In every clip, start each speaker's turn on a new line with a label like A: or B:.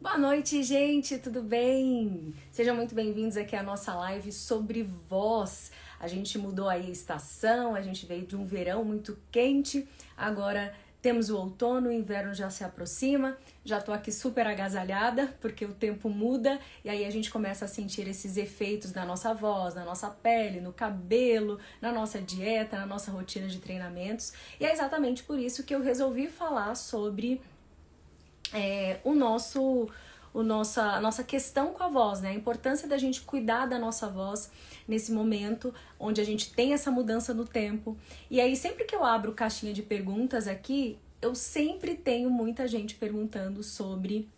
A: Boa noite, gente, tudo bem? Sejam muito bem-vindos aqui à nossa live sobre voz. A gente mudou aí a estação, a gente veio de um verão muito quente, agora temos o outono, o inverno já se aproxima. Já tô aqui super agasalhada, porque o tempo muda e aí a gente começa a sentir esses efeitos na nossa voz, na nossa pele, no cabelo, na nossa dieta, na nossa rotina de treinamentos. E é exatamente por isso que eu resolvi falar sobre a nossa questão com a voz, né? A importância da gente cuidar da nossa voz nesse momento onde a gente tem essa mudança no tempo. E aí, sempre que eu abro caixinha de perguntas aqui, eu sempre tenho muita gente perguntando sobre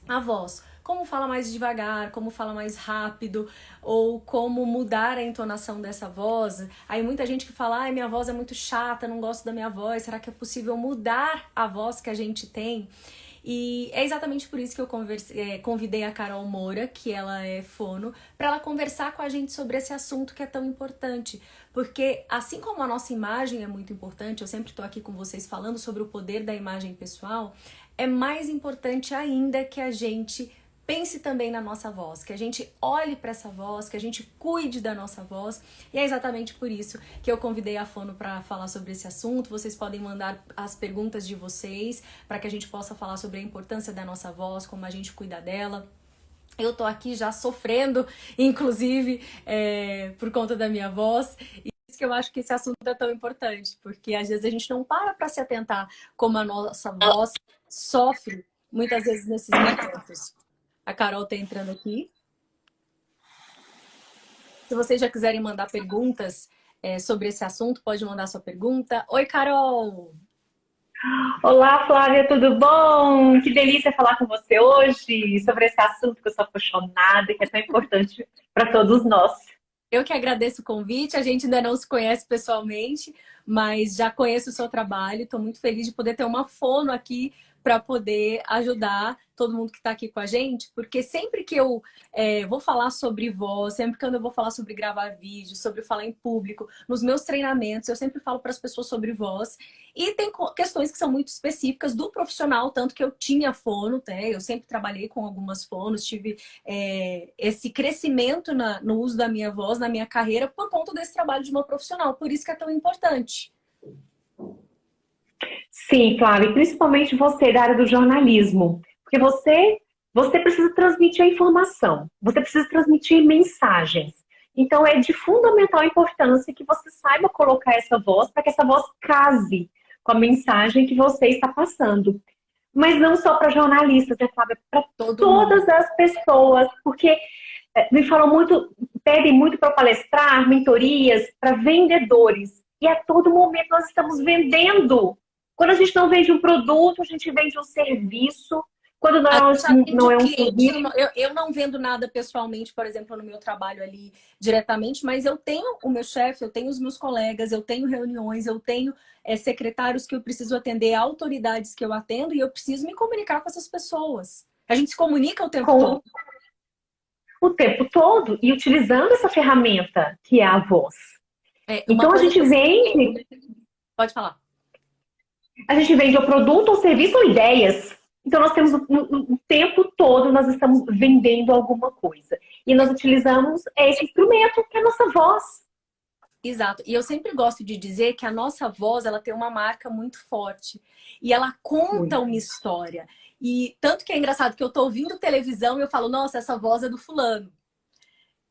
A: a voz. Como fala mais devagar, como fala mais rápido, ou como mudar a entonação dessa voz. Aí muita gente que fala, ai, minha voz é muito chata, não gosto da minha voz, será que é possível mudar a voz que a gente tem? E é exatamente por isso que eu convidei a Carol Moura, que ela é fono, para ela conversar com a gente sobre esse assunto que é tão importante. Porque assim como a nossa imagem é muito importante, eu sempre estou aqui com vocês falando sobre o poder da imagem pessoal, é mais importante ainda que a gente pense também na nossa voz, que a gente olhe para essa voz, que a gente cuide da nossa voz. E é exatamente por isso que eu convidei a Fono para falar sobre esse assunto. Vocês podem mandar as perguntas de vocês para que a gente possa falar sobre a importância da nossa voz, como a gente cuida dela. Eu tô aqui já sofrendo, inclusive, por conta da minha voz. E isso que eu acho que esse assunto é tão importante, porque às vezes a gente não para se atentar como a nossa voz sofre muitas vezes nesses momentos. A Carol tá entrando aqui. Se vocês já quiserem mandar perguntas sobre esse assunto, pode mandar sua pergunta. Oi, Carol!
B: Olá, Flávia, tudo bom? Que delícia falar com você hoje sobre esse assunto que eu sou apaixonada e que é tão importante para todos nós.
A: Eu que agradeço o convite. A gente ainda não se conhece pessoalmente, mas já conheço o seu trabalho. Estou muito feliz de poder ter uma fono aqui para poder ajudar todo mundo que está aqui com a gente, porque sempre que eu vou falar sobre voz, sempre que eu vou falar sobre gravar vídeo, sobre falar em público, nos meus treinamentos, eu sempre falo para as pessoas sobre voz. E tem questões que são muito específicas do profissional, tanto que eu tinha fono, né? Eu sempre trabalhei com algumas fonos, tive esse crescimento no uso da minha voz, na minha carreira, por conta desse trabalho de uma profissional. Por isso que é tão importante.
B: Sim, Flávia, e principalmente você da área do jornalismo, porque você precisa transmitir a informação, você precisa transmitir mensagens. Então é de fundamental importância que você saiba colocar essa voz para que essa voz case com a mensagem que você está passando. Mas não só para jornalistas, né, Flávia? Para
A: Todo mundo.
B: todas as pessoas, porque me falam muito, pedem muito para palestrar, mentorias para vendedores. E a todo momento nós estamos vendendo. Quando a gente não vende um produto, a gente vende um serviço. Quando
A: A
B: não,
A: gente atende
B: não
A: o
B: é um
A: cliente.
B: serviço,
A: Eu não vendo nada pessoalmente, por exemplo, no meu trabalho ali diretamente, mas eu tenho o meu chefe, eu tenho os meus colegas, eu tenho reuniões, eu tenho secretários que eu preciso atender, autoridades que eu atendo e eu preciso me comunicar com essas pessoas. A gente se comunica o tempo
B: com
A: todo.
B: o tempo todo e utilizando essa ferramenta que é a voz.
A: Uma
B: Então
A: coisa que eu sempre... Pode falar.
B: a gente vende o produto ou serviço ou ideias. Então nós temos o tempo todo, nós estamos vendendo alguma coisa. E nós utilizamos esse instrumento que é a nossa voz.
A: Exato. E eu sempre gosto de dizer que a nossa voz, ela tem uma marca muito forte. E ela conta
B: Muito.
A: uma história. E tanto que é engraçado que eu tô ouvindo televisão e eu falo, nossa, essa voz é do fulano.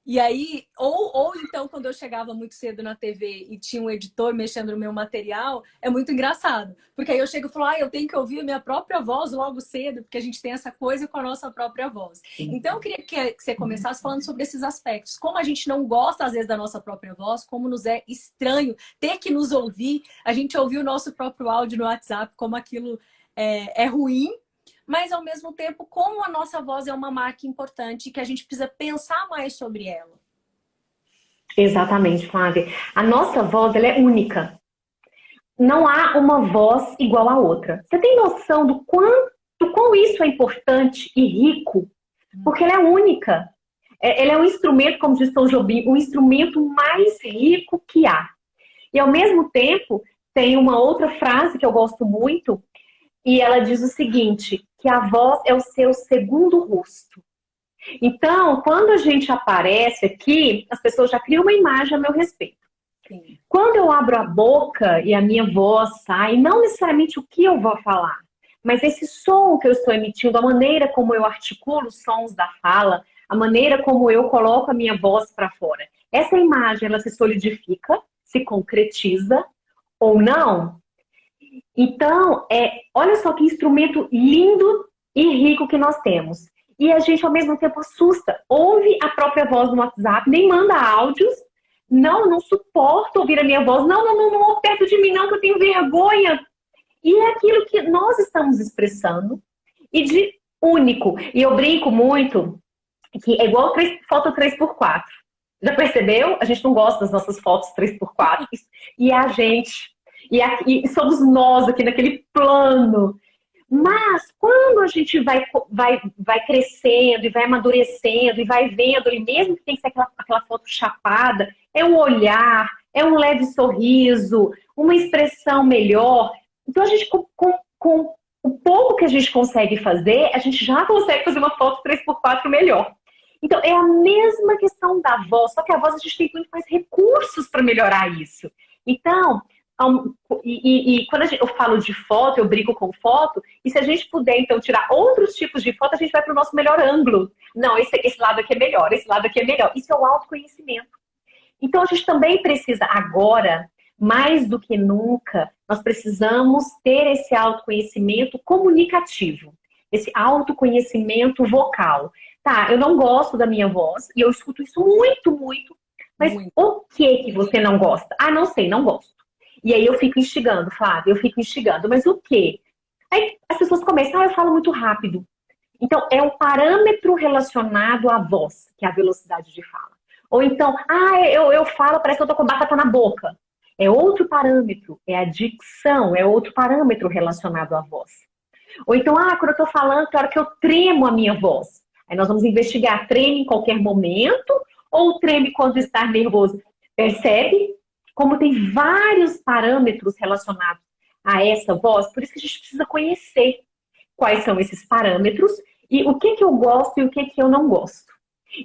A: E aí, ou então, quando eu chegava muito cedo na TV e tinha um editor mexendo no meu material, é muito engraçado. Porque aí eu chego e falo, eu tenho que ouvir a minha própria voz logo cedo, porque a gente tem essa coisa com a nossa própria voz. Então, eu queria que você começasse falando sobre esses aspectos. Como a gente não gosta, às vezes, da nossa própria voz, como nos é estranho ter que nos ouvir, a gente ouvir o nosso próprio áudio no WhatsApp, como aquilo é ruim, mas ao mesmo tempo, como a nossa voz é uma marca importante que a gente precisa pensar mais sobre ela.
B: Exatamente, Flávia. A nossa voz, ela é única. Não há uma voz igual à outra. Você tem noção do quão isso é importante e rico? Porque ela é única. Ela é um instrumento, como diz São Jobim, o instrumento mais rico que há. E ao mesmo tempo, tem uma outra frase que eu gosto muito, e ela diz o seguinte, que a voz é o seu segundo rosto. Então, quando a gente aparece aqui, as pessoas já criam uma imagem a meu respeito.
A: Sim.
B: Quando eu abro a boca e a minha voz sai, não necessariamente o que eu vou falar, mas esse som que eu estou emitindo, a maneira como eu articulo os sons da fala, a maneira como eu coloco a minha voz para fora. Essa imagem, ela se solidifica, se concretiza ou não. Então, olha só que instrumento lindo e rico que nós temos. E a gente, ao mesmo tempo, assusta. Ouve a própria voz no WhatsApp, nem manda áudios. Não suporto ouvir a minha voz. Não ouve perto de mim, não, que eu tenho vergonha. E é aquilo que nós estamos expressando e de único. E eu brinco muito que é igual foto 3x4. Já percebeu? A gente não gosta das nossas fotos 3x4. E é a gente. E somos nós aqui naquele plano. Mas quando a gente vai crescendo e vai amadurecendo e vai vendo, e mesmo que tem que ser aquela foto chapada, é um olhar, é um leve sorriso, uma expressão melhor. Então a gente, com o pouco que a gente consegue fazer, a gente já consegue fazer uma foto 3x4 melhor. Então é a mesma questão da voz, só que a voz a gente tem muito mais recursos para melhorar isso. Então, quando eu falo de foto, eu brinco com foto, e se a gente puder, então, tirar outros tipos de foto, a gente vai para o nosso melhor ângulo. Não, esse lado aqui é melhor, esse lado aqui é melhor. Isso é o autoconhecimento. Então, a gente também precisa, agora, mais do que nunca, nós precisamos ter esse autoconhecimento comunicativo, esse autoconhecimento vocal. Tá, eu não gosto da minha voz, e eu escuto isso muito, mas o que você não gosta? Ah, não sei, não gosto. E aí eu fico instigando, Flávia, mas o quê? Aí as pessoas começam, eu falo muito rápido. Então, é um parâmetro relacionado à voz, que é a velocidade de fala. Ou então, eu falo, parece que eu tô com batata na boca. É outro parâmetro, é a dicção, é outro parâmetro relacionado à voz. Ou então, quando eu tô falando, tem hora que eu tremo a minha voz. Aí nós vamos investigar, treme em qualquer momento ou treme quando está nervoso. Percebe? Como tem vários parâmetros relacionados a essa voz, por isso que a gente precisa conhecer quais são esses parâmetros e o que eu gosto e o que eu não gosto.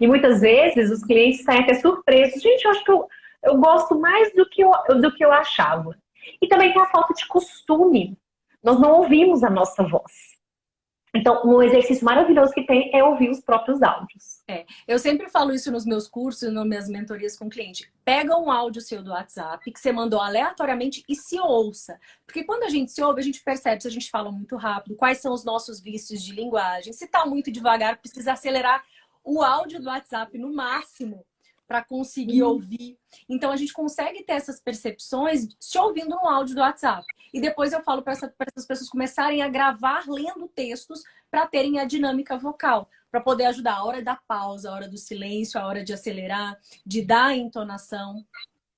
B: E muitas vezes os clientes saem até surpresos. Gente, eu acho que eu gosto mais do que eu achava. E também tem a falta de costume. Nós não ouvimos a nossa voz. Então, um exercício maravilhoso que tem é ouvir os próprios áudios.
A: Eu sempre falo isso nos meus cursos, nas minhas mentorias com cliente. Pega um áudio seu do WhatsApp que você mandou aleatoriamente e se ouça. Porque quando a gente se ouve, a gente percebe se a gente fala muito rápido, quais são os nossos vícios de linguagem. Se tá muito devagar, precisa acelerar o áudio do WhatsApp no máximo para conseguir ouvir. Então, a gente consegue ter essas percepções se ouvindo no áudio do WhatsApp. E depois eu falo para essas pessoas começarem a gravar lendo textos para terem a dinâmica vocal, para poder ajudar a hora da pausa, a hora do silêncio, a hora de acelerar, de dar a entonação.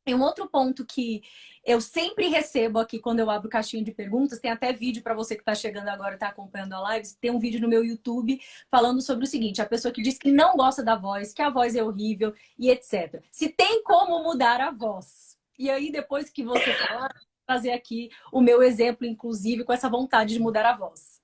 A: E um outro ponto que eu sempre recebo aqui quando eu abro caixinha de perguntas, tem até vídeo para você que está chegando agora e está acompanhando a live, tem um vídeo no meu YouTube falando sobre o seguinte, a pessoa que diz que não gosta da voz, que a voz é horrível e etc. Se tem como mudar a voz. E aí depois que você falar, trazer aqui o meu exemplo, inclusive, com essa vontade de mudar a voz.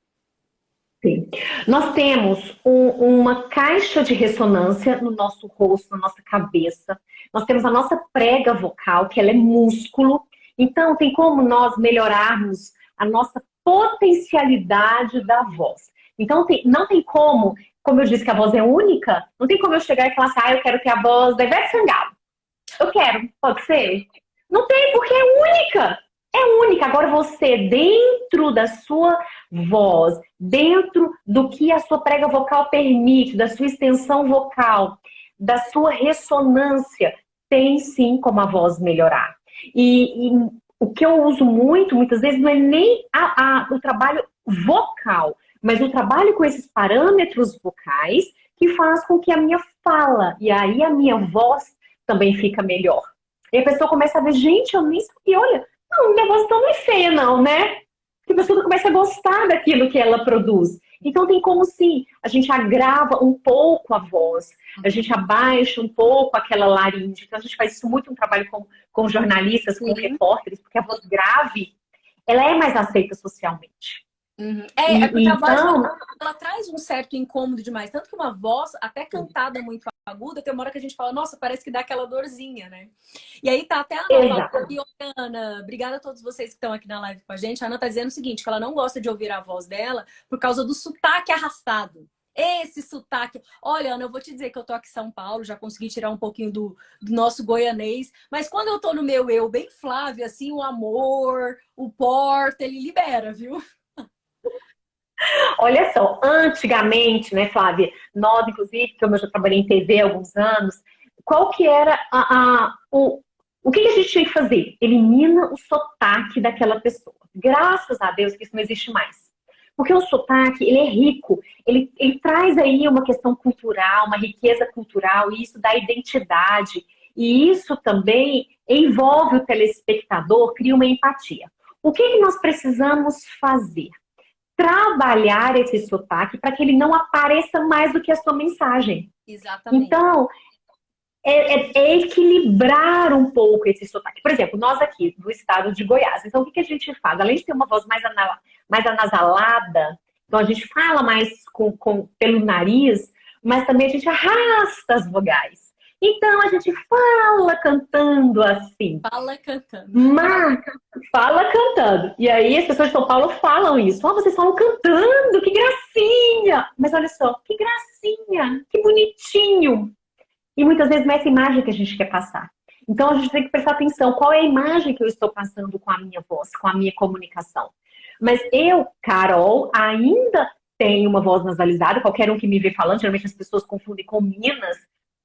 B: Sim. Nós temos uma caixa de ressonância no nosso rosto, na nossa cabeça. Nós temos a nossa prega vocal, que ela é músculo. Então, tem como nós melhorarmos a nossa potencialidade da voz. Então, não tem como eu disse que a voz é única, não tem como eu chegar e falar assim, eu quero ter a voz da Ivete Sangalo. Eu quero, pode ser? Não tem, porque é única. É única. Agora você, dentro da sua voz, dentro do que a sua prega vocal permite, da sua extensão vocal, da sua ressonância, tem sim como a voz melhorar. E o que eu uso muitas vezes, não é nem o trabalho vocal, mas o trabalho com esses parâmetros vocais que faz com que a minha fala, e aí a minha voz também fica melhor. E a pessoa começa a ver, gente, eu nem sabia, olha, não, minha voz tão não é feia não, né? Porque a pessoa começa a gostar daquilo que ela produz. Então tem como sim, a gente agrava um pouco a voz, a gente abaixa um pouco aquela laringe. Então a gente faz isso muito um trabalho com jornalistas, com repórteres, porque a voz grave, ela é mais aceita socialmente.
A: Uhum.
B: E,
A: É porque a voz,
B: então,
A: ela traz um certo incômodo demais. Tanto que uma voz, até cantada muito aguda, tem uma hora que a gente fala, nossa, parece que dá aquela dorzinha, né? E aí tá até a Ana Paula
B: exato.
A: aqui, "Oi, Ana, obrigada a todos vocês que estão aqui na live com a gente. A Ana tá dizendo o seguinte, que ela não gosta de ouvir a voz dela por causa do sotaque arrastado. Esse sotaque. Olha, Ana, eu vou te dizer que eu tô aqui em São Paulo, já consegui tirar um pouquinho do nosso goianês, mas quando eu tô no meu eu bem Flávia, assim, o amor, o porta, ele libera, viu?
B: Olha só, antigamente, né, Flávia, nós, inclusive, como eu já trabalhei em TV há alguns anos, qual que era o que a gente tinha que fazer? Elimina o sotaque daquela pessoa. Graças a Deus que isso não existe mais. Porque o sotaque, ele é rico, ele traz aí uma questão cultural, uma riqueza cultural, e isso dá identidade, e isso também envolve o telespectador, cria uma empatia. O que nós precisamos fazer? Trabalhar esse sotaque para que ele não apareça mais do que a sua mensagem.
A: Exatamente.
B: Então, é equilibrar um pouco esse sotaque. Por exemplo, nós aqui do estado de Goiás. Então, o que a gente faz? Além de ter uma voz mais anasalada, então a gente fala mais pelo nariz, mas também a gente arrasta as vogais. Então, a gente fala cantando assim.
A: Fala cantando.
B: Mas fala cantando. E aí as pessoas de São Paulo falam isso. Oh, vocês falam cantando, que gracinha! Mas olha só, que gracinha, que bonitinho. E muitas vezes não é essa imagem que a gente quer passar. Então a gente tem que prestar atenção. Qual é a imagem que eu estou passando com a minha voz, com a minha comunicação? Mas eu, Carol, ainda tenho uma voz nasalizada. Qualquer um que me vê falando, geralmente as pessoas confundem com Minas,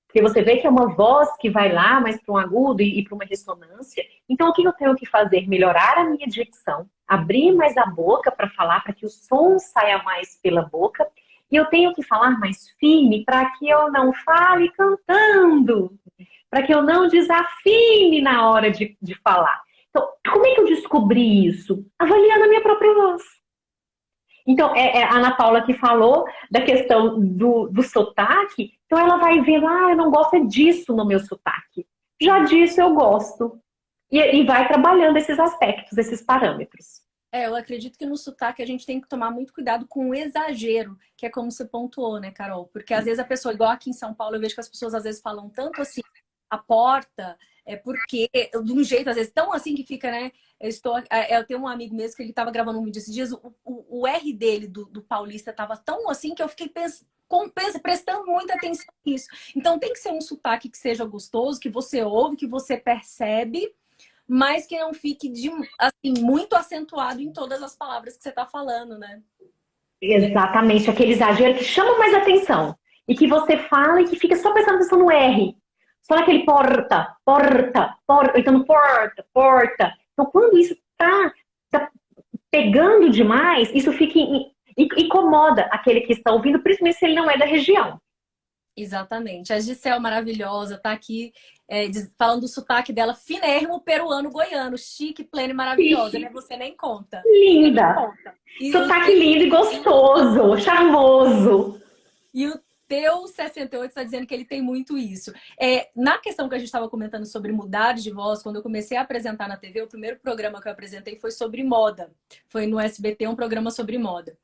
B: porque você vê que é uma voz que vai lá mais para um agudo e para uma ressonância. Então, o que eu tenho que fazer? Melhorar a minha dicção, abrir mais a boca para falar, para que o som saia mais pela boca. E eu tenho que falar mais firme para que eu não fale cantando, para que eu não desafine na hora de falar. Então, como é que eu descobri isso? Avaliando a minha própria voz. Então, é a Ana Paula que falou da questão do sotaque. Então, ela vai vendo, eu não gosto disso no meu sotaque. Já disso eu gosto. E vai trabalhando esses aspectos, esses parâmetros.
A: Eu acredito que no sotaque a gente tem que tomar muito cuidado com o exagero, que é como você pontuou, né, Carol? Porque às vezes a pessoa, igual aqui em São Paulo, eu vejo que as pessoas às vezes falam tanto assim, a porta, porque, de um jeito, às vezes, tão assim que fica, né? Eu tenho um amigo mesmo que ele tava gravando um vídeo esses dias, o R dele, do paulista, tava tão assim que eu fiquei prestando muita atenção nisso. Então tem que ser um sotaque que seja gostoso, que você ouve, que você percebe, mas que não fique assim, muito acentuado em todas as palavras que você está falando, né?
B: Exatamente, aquele exagero que chama mais atenção. E que você fala e que fica só prestando atenção no R. Só naquele porta, porta, porta, então no porta, porta. Então, quando isso tá pegando demais, isso fica incomoda aquele que está ouvindo, principalmente se ele não é da região.
A: Exatamente. A Gisele maravilhosa tá aqui falando do sotaque dela, finérrimo peruano goiano, chique, plena e maravilhosa, né? Você nem conta.
B: Linda. Sotaque lindo e gostoso, charmoso.
A: E o teu 68 está dizendo que ele tem muito isso. Na questão que a gente estava comentando sobre mudar de voz, quando eu comecei a apresentar na TV, o primeiro programa que eu apresentei foi sobre moda. Foi no SBT, um programa sobre moda.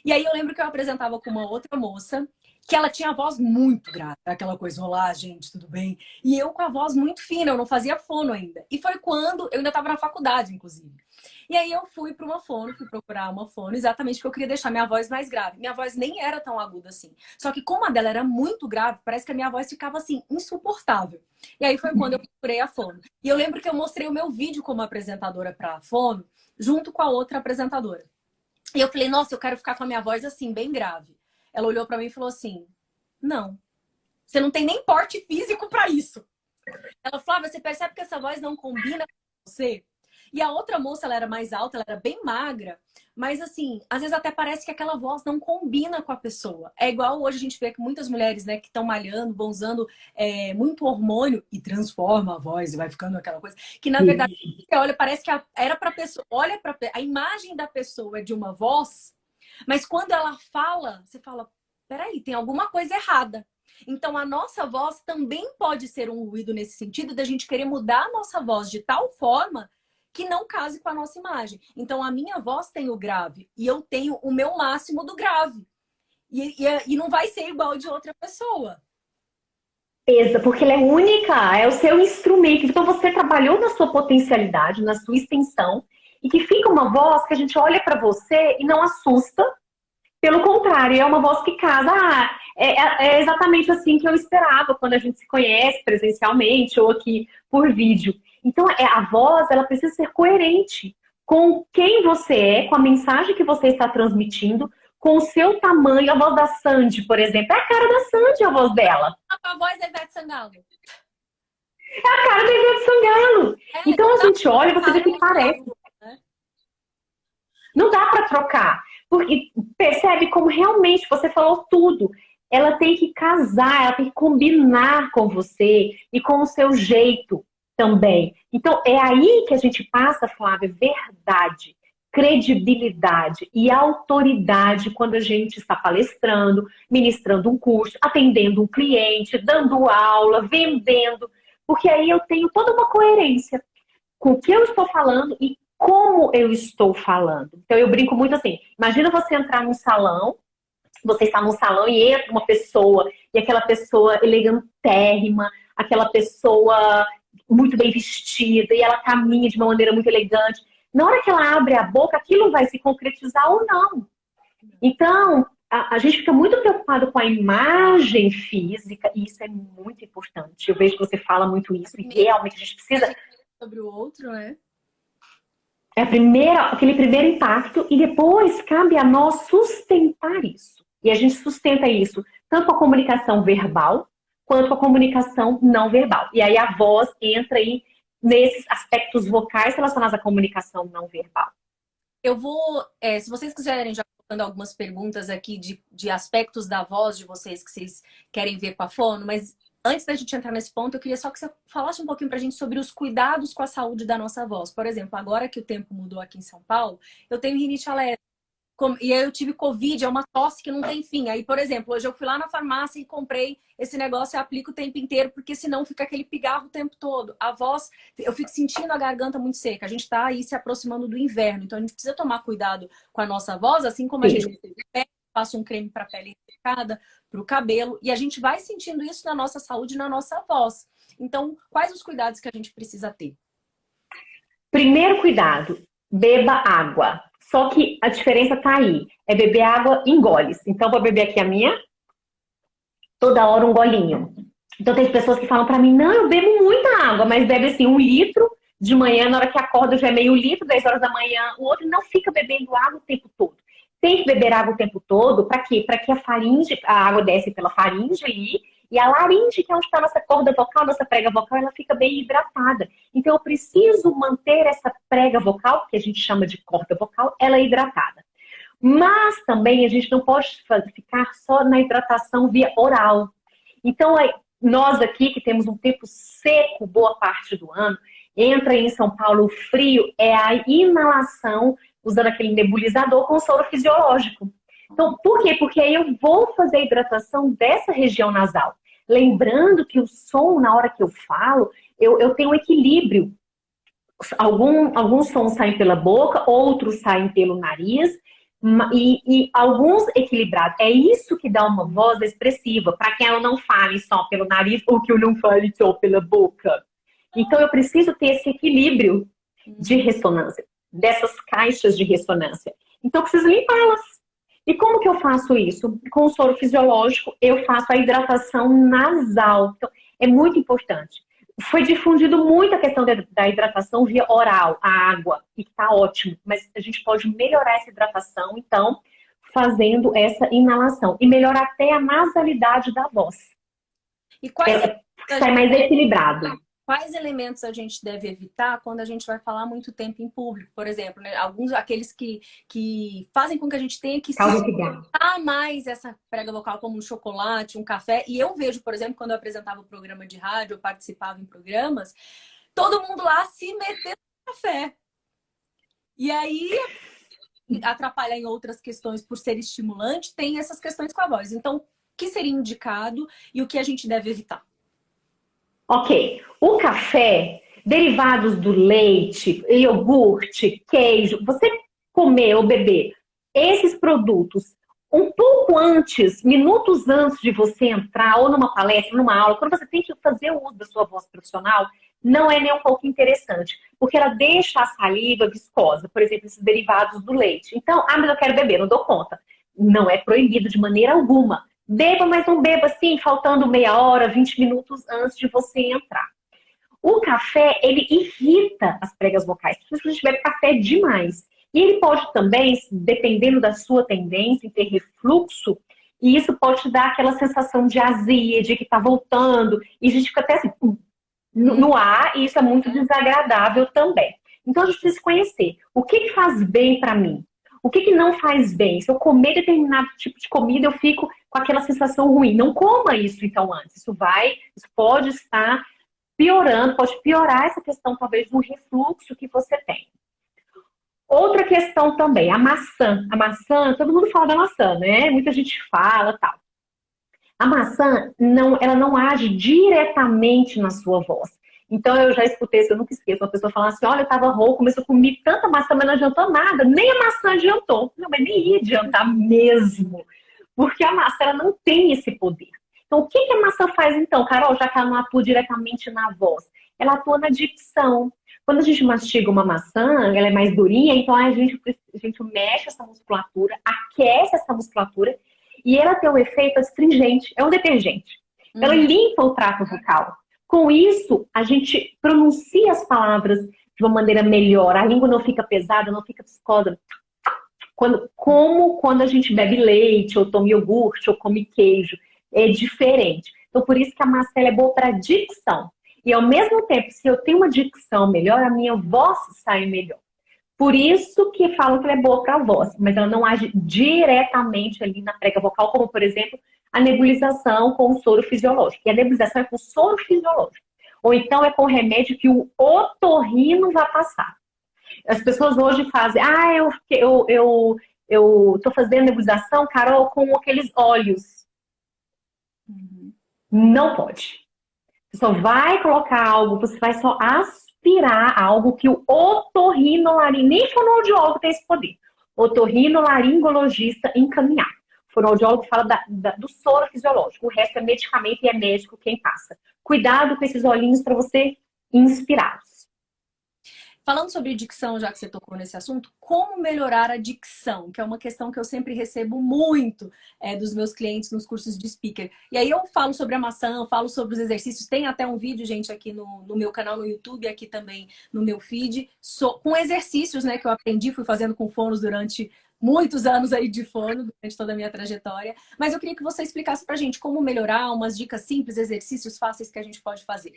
A: E aí eu lembro que eu apresentava com uma outra moça, que ela tinha a voz muito grave, aquela coisa, olá, gente, tudo bem? E eu com a voz muito fina, eu não fazia fono ainda. E foi quando eu ainda estava na faculdade, inclusive. E aí eu fui para uma fono, fui procurar uma fono, exatamente porque eu queria deixar minha voz mais grave. Minha voz nem era tão aguda assim. Só que como a dela era muito grave, parece que a minha voz ficava assim, insuportável. E aí foi quando eu procurei a fono. E eu lembro que eu mostrei o meu vídeo como apresentadora para a fono, junto com a outra apresentadora. E eu falei, nossa, eu quero ficar com a minha voz assim, bem grave. Ela olhou para mim e falou assim, não, você não tem nem porte físico para isso. Ela falou, você percebe que essa voz não combina com você? E a outra moça, ela era mais alta, ela era bem magra, mas assim, às vezes até parece que aquela voz não combina com a pessoa. É igual hoje a gente vê que muitas mulheres, né, que estão malhando, vão usando muito hormônio e transforma a voz e vai ficando aquela coisa que na verdade você olha, parece que era para pessoa, olha para a imagem da pessoa é de uma voz, mas quando ela fala, você fala, peraí, tem alguma coisa errada. Então, a nossa voz também pode ser um ruído nesse sentido, da gente querer mudar a nossa voz de tal forma que não case com a nossa imagem. Então, a minha voz tem o grave e eu tenho o meu máximo do grave. E não vai ser igual de outra pessoa.
B: Porque ela é única, é o seu instrumento. Então você trabalhou na sua potencialidade, na sua extensão, e que fica uma voz que a gente olha para você e não assusta. Pelo contrário, é uma voz que casa. É exatamente assim que eu esperava quando a gente se conhece presencialmente ou aqui por vídeo. Então a voz, ela precisa ser coerente com quem você é, com a mensagem que você está transmitindo, com o seu tamanho. A voz da Sandy, por exemplo, é a cara da Sandy, a voz dela.
A: A voz da Ivete Sangalo.
B: É a cara da Ivete Sangalo. Então a gente olha e você vê que parece. Não dá para trocar. Porque percebe como realmente você falou tudo. Ela tem que casar, ela tem que combinar com você e com o seu jeito também. Então é aí que a gente passa, Flávia, verdade, credibilidade e autoridade quando a gente está palestrando, ministrando um curso, atendendo um cliente, dando aula, vendendo. Porque aí eu tenho toda uma coerência com o que eu estou falando e como eu estou falando. Então eu brinco muito assim, imagina você entrar num salão, você está num salão e entra uma pessoa, e aquela pessoa elegantérrima, aquela pessoa muito bem vestida, e ela caminha de uma maneira muito elegante. Na hora que ela abre a boca, aquilo vai se concretizar ou não. Então, a gente fica muito preocupado com a imagem física, e isso é muito importante. Eu vejo que você fala muito isso, e realmente a gente precisa...
A: Sobre o outro, né?
B: É aquele primeiro impacto, e depois cabe a nós sustentar isso. E a gente sustenta isso tanto com a comunicação verbal, quanto com a comunicação não verbal. E aí a voz entra aí nesses aspectos vocais relacionados à comunicação não verbal.
A: Eu vou, se vocês quiserem, já colocando algumas perguntas aqui de aspectos da voz de vocês que vocês querem ver com a fono, mas antes da gente entrar nesse ponto, eu queria só que você falasse um pouquinho pra gente sobre os cuidados com a saúde da nossa voz. Por exemplo, agora que o tempo mudou aqui em São Paulo, eu tenho rinite alérgica. E aí eu tive Covid, é uma tosse que não tem fim. Aí, por exemplo, hoje eu fui lá na farmácia e comprei esse negócio e aplico o tempo inteiro, porque senão fica aquele pigarro o tempo todo. A voz, eu fico sentindo a garganta muito seca. A gente tá aí se aproximando do inverno, então a gente precisa tomar cuidado com a nossa voz, assim como a gente passa um creme para pele ressecada, para o cabelo, e a gente vai sentindo isso na nossa saúde, na nossa voz. Então, quais os cuidados que a gente precisa ter?
B: Primeiro cuidado, beba água. Só que a diferença tá aí. É beber água em goles. Então, vou beber aqui a minha. Toda hora um golinho. Então, tem pessoas que falam pra mim, não, eu bebo muita água, mas bebe assim 1 litro de manhã, na hora que acorda já é meio litro, 10 horas da manhã. O outro não fica bebendo água o tempo todo. Tem que beber água o tempo todo, para quê? Para que a água desce pela faringe ali, e a laringe, que é onde está a nossa corda vocal, nossa prega vocal, ela fica bem hidratada. Então eu preciso manter essa prega vocal, que a gente chama de corda vocal, ela hidratada. Mas também a gente não pode ficar só na hidratação via oral. Então nós aqui, que temos um tempo seco boa parte do ano, entra em São Paulo o frio, é a inalação usando aquele nebulizador com soro fisiológico. Então, por quê? Porque aí eu vou fazer a hidratação dessa região nasal. Lembrando que o som, na hora que eu falo, eu tenho um equilíbrio. Alguns sons saem pela boca, outros saem pelo nariz, e alguns equilibrados. É isso que dá uma voz expressiva, para que ela não fale só pelo nariz ou que eu não fale só pela boca. Então, eu preciso ter esse equilíbrio de ressonância, dessas caixas de ressonância. Então, eu preciso limpá-las. E como que eu faço isso? Com o soro fisiológico, eu faço a hidratação nasal. Então, é muito importante. Foi difundido muito a questão da hidratação via oral, a água, e tá ótimo. Mas a gente pode melhorar essa hidratação, então, fazendo essa inalação. E melhorar até a nasalidade da voz.
A: E quais
B: sai mais equilibrado.
A: Quais elementos a gente deve evitar quando a gente vai falar muito tempo em público? Por exemplo, né? Aqueles que fazem com que a gente tenha que sustentar mais essa prega vocal, como um chocolate, um café. E eu vejo, por exemplo, quando eu apresentava o programa de rádio, eu participava em programas, todo mundo lá se metendo no café. E aí, atrapalha em outras questões por ser estimulante, tem essas questões com a voz. Então, o que seria indicado e o que a gente deve evitar?
B: Ok, o café, Derivados do leite, iogurte, queijo, você comer ou beber esses produtos um pouco antes, minutos antes de você entrar ou numa palestra, numa aula, quando você tem que fazer o uso da sua voz profissional, não é nem um pouco interessante, porque ela deixa a saliva viscosa, por exemplo, esses derivados do leite. Então, mas eu quero beber, não dou conta. Não é proibido de maneira alguma. Beba, mas não beba assim, faltando meia hora, 20 minutos antes de você entrar. O café, ele irrita as pregas vocais, porque a gente bebe café demais. E ele pode também, dependendo da sua tendência, ter refluxo, e isso pode te dar aquela sensação de azia, de que tá voltando, e a gente fica até assim, no ar, e isso é muito desagradável também. Então a gente precisa conhecer o que faz bem para mim, o que não faz bem. Se eu comer determinado tipo de comida, eu fico com aquela sensação ruim. Não coma isso então antes. Isso pode estar piorando, pode piorar essa questão talvez do refluxo que você tem. Outra questão também, a maçã. A maçã, todo mundo fala da maçã, né? Muita gente fala, tal. A maçã, ela não age diretamente na sua voz. Então, eu já escutei isso, eu nunca esqueço, uma pessoa falando assim, olha, eu tava rouco, mas eu comi tanta maçã, mas não adiantou nada. Nem a maçã adiantou. Não, mas nem ia adiantar mesmo. Porque a maçã, ela não tem esse poder. Então, o que a maçã faz então, Carol, já que ela não atua diretamente na voz? Ela atua na dicção. Quando a gente mastiga uma maçã, ela é mais durinha, então a gente mexe essa musculatura, aquece essa musculatura, e ela tem um efeito astringente, é um detergente. Ela limpa o trato vocal. Com isso, a gente pronuncia as palavras de uma maneira melhor, a língua não fica pesada, não fica viscosa. Quando a gente bebe leite, ou toma iogurte, ou come queijo, é diferente. Então, por isso que a maçã é boa para dicção. E ao mesmo tempo, se eu tenho uma dicção melhor, a minha voz sai melhor. Por isso que falam que ela é boa para a voz, mas ela não age diretamente ali na prega vocal, como, por exemplo, a nebulização com o soro fisiológico. E a nebulização é com soro fisiológico. Ou então é com remédio que o otorrino vai passar. As pessoas hoje fazem, eu tô fazendo nebulização, Carol, com aqueles óleos. Não pode. Você só vai colocar algo, você vai só aspirar algo que o otorrinolaringologista, nem fonoaudiólogo tem esse poder, otorrinolaringologista encaminhar. O fonoaudiólogo fala do soro fisiológico, o resto é medicamento e é médico quem passa. Cuidado com esses olhinhos para você inspirá-los.
A: Falando sobre dicção, já que você tocou nesse assunto, como melhorar a dicção? Que é uma questão que eu sempre recebo muito dos meus clientes nos cursos de speaker. E aí eu falo sobre a maçã, eu falo sobre os exercícios. Tem até um vídeo, gente, aqui no meu canal no YouTube, aqui também no meu feed, com exercícios, né, que eu aprendi, fui fazendo com fonos durante muitos anos aí de fono, durante toda a minha trajetória. Mas eu queria que você explicasse pra gente como melhorar, umas dicas simples, exercícios fáceis que a gente pode fazer.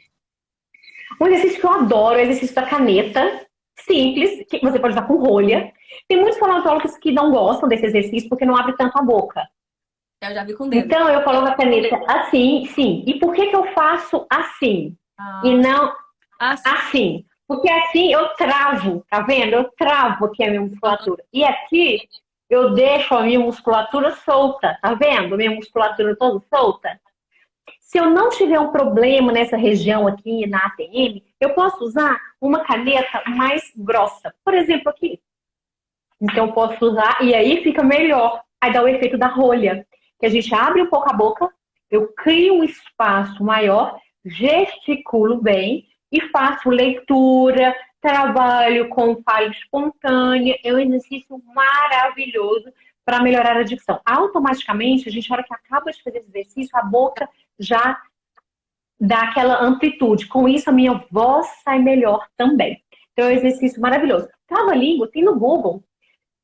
B: Um exercício que eu adoro é o exercício da caneta, simples, que você pode usar com rolha. Tem muitos fonoaudiólogos que não gostam desse exercício porque não abre tanto a boca.
A: Eu já vi com dedo.
B: Então, eu coloco a caneta assim, sim. E por que eu faço assim? E não assim? Porque assim eu travo, tá vendo? Eu travo aqui a minha musculatura. E aqui eu deixo a minha musculatura solta, tá vendo? Minha musculatura toda solta. Se eu não tiver um problema nessa região aqui na ATM, eu posso usar uma caneta mais grossa. Por exemplo, aqui. Então, eu posso usar e aí fica melhor. Aí dá o efeito da rolha. Que a gente abre um pouco a boca, eu crio um espaço maior, gesticulo bem e faço leitura, trabalho com fala espontânea. É um exercício maravilhoso para melhorar a dicção. Automaticamente, a gente, na hora que acaba de fazer esse exercício, a boca já dá aquela amplitude. Com isso, a minha voz sai melhor também. Então, é um exercício maravilhoso. Trava-língua, tem no Google.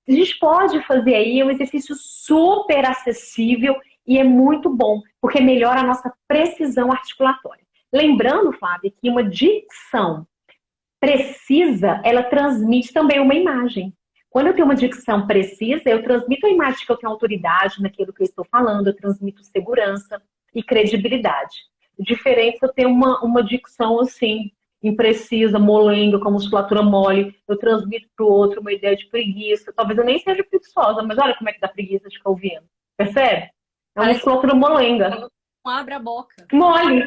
B: A gente pode fazer aí, é um exercício super acessível e é muito bom, porque melhora a nossa precisão articulatória. Lembrando, Flávia, que uma dicção precisa, ela transmite também uma imagem. Quando eu tenho uma dicção precisa, eu transmito a imagem de que eu tenho autoridade naquilo que eu estou falando, eu transmito segurança e credibilidade. Diferente se eu tenho uma dicção assim, imprecisa, molenga, com a musculatura mole, eu transmito para o outro uma ideia de preguiça. Talvez eu nem seja preguiçosa, mas olha como é que dá preguiça de ficar ouvindo. Percebe? É uma musculatura molenga.
A: Não abre a boca.
B: Mole.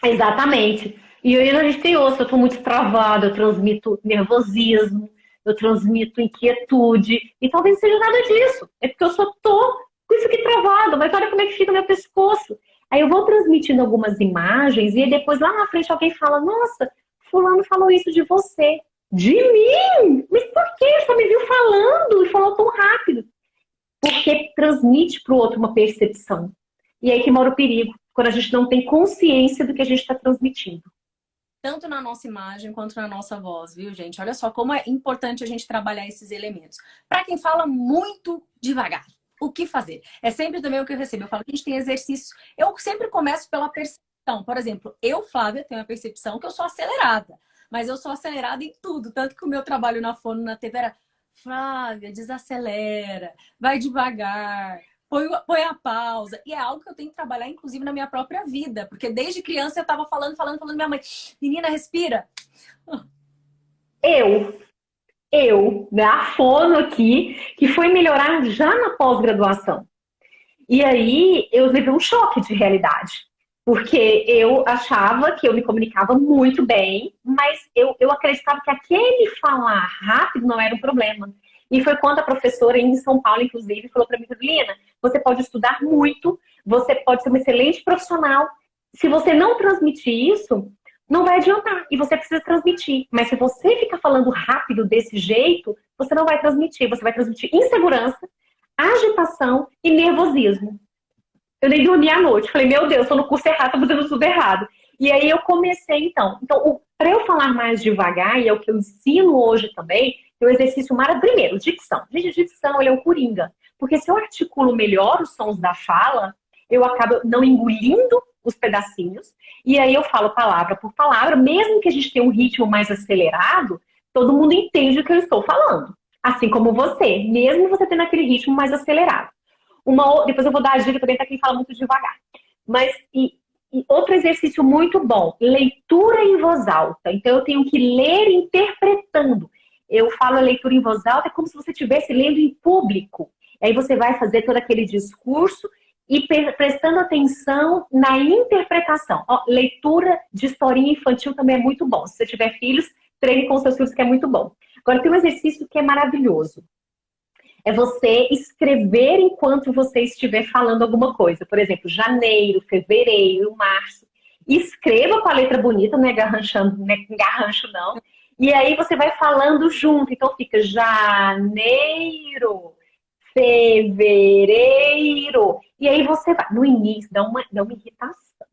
B: Exatamente. E aí a gente tem osso, eu tô muito travada, eu transmito nervosismo, eu transmito inquietude, e talvez não seja nada disso. É porque eu só tô com isso aqui travado, mas olha como é que fica o meu pescoço. Aí eu vou transmitindo algumas imagens, e aí depois lá na frente alguém fala, nossa, fulano falou isso de você. De mim? Mas por que? Ele só me viu falando e falou tão rápido. Porque transmite para o outro uma percepção. E é aí que mora o perigo, quando a gente não tem consciência do que a gente está transmitindo.
A: Tanto na nossa imagem quanto na nossa voz, viu, gente? Olha só como é importante a gente trabalhar esses elementos. Para quem fala muito devagar, o que fazer? É sempre também o que eu recebo. Eu falo que a gente tem exercícios. Eu sempre começo pela percepção. Por exemplo, eu, Flávia, tenho a percepção que eu sou acelerada. Mas eu sou acelerada em tudo. Tanto que o meu trabalho na Fono, na TV era Flávia, desacelera, vai devagar. Põe a pausa. E é algo que eu tenho que trabalhar, inclusive, na minha própria vida. Porque desde criança eu tava falando. Minha mãe, menina, respira.
B: Né, a fono aqui, que foi melhorar já na pós-graduação. E aí eu levei um choque de realidade. Porque eu achava que eu me comunicava muito bem, mas eu acreditava que aquele falar rápido não era um problema. E foi quando a professora em São Paulo, inclusive, falou para mim, Carolina, você pode estudar muito, você pode ser uma excelente profissional. Se você não transmitir isso, não vai adiantar. E você precisa transmitir. Mas se você ficar falando rápido desse jeito, você não vai transmitir. Você vai transmitir insegurança, agitação e nervosismo. Eu nem dormi à noite. Falei, meu Deus, estou no curso errado, estou fazendo tudo errado. E aí eu comecei, então. Então, para eu falar mais devagar, e é o que eu ensino hoje também, é um exercício maravilhoso. Primeiro, dicção. Gente, dicção, ele é um coringa. Porque se eu articulo melhor os sons da fala, eu acabo não engolindo os pedacinhos. E aí eu falo palavra por palavra. Mesmo que a gente tenha um ritmo mais acelerado, todo mundo entende o que eu estou falando. Assim como você. Mesmo você tendo aquele ritmo mais acelerado. Depois eu vou dar a dica também para quem fala muito devagar. Mas, e outro exercício muito bom, leitura em voz alta. Então eu tenho que ler interpretando. Eu falo a leitura em voz alta, é como se você estivesse lendo em público. Aí você vai fazer todo aquele discurso e prestando atenção na interpretação. Ó, leitura de historinha infantil também é muito bom. Se você tiver filhos, treine com seus filhos, que é muito bom. Agora tem um exercício que é maravilhoso. É você escrever enquanto você estiver falando alguma coisa. Por exemplo, janeiro, fevereiro, março. Escreva com a letra bonita, não é garranchando, não é garrancho não. E aí você vai falando junto. Então fica janeiro, fevereiro. E aí você vai. No início dá uma irritação.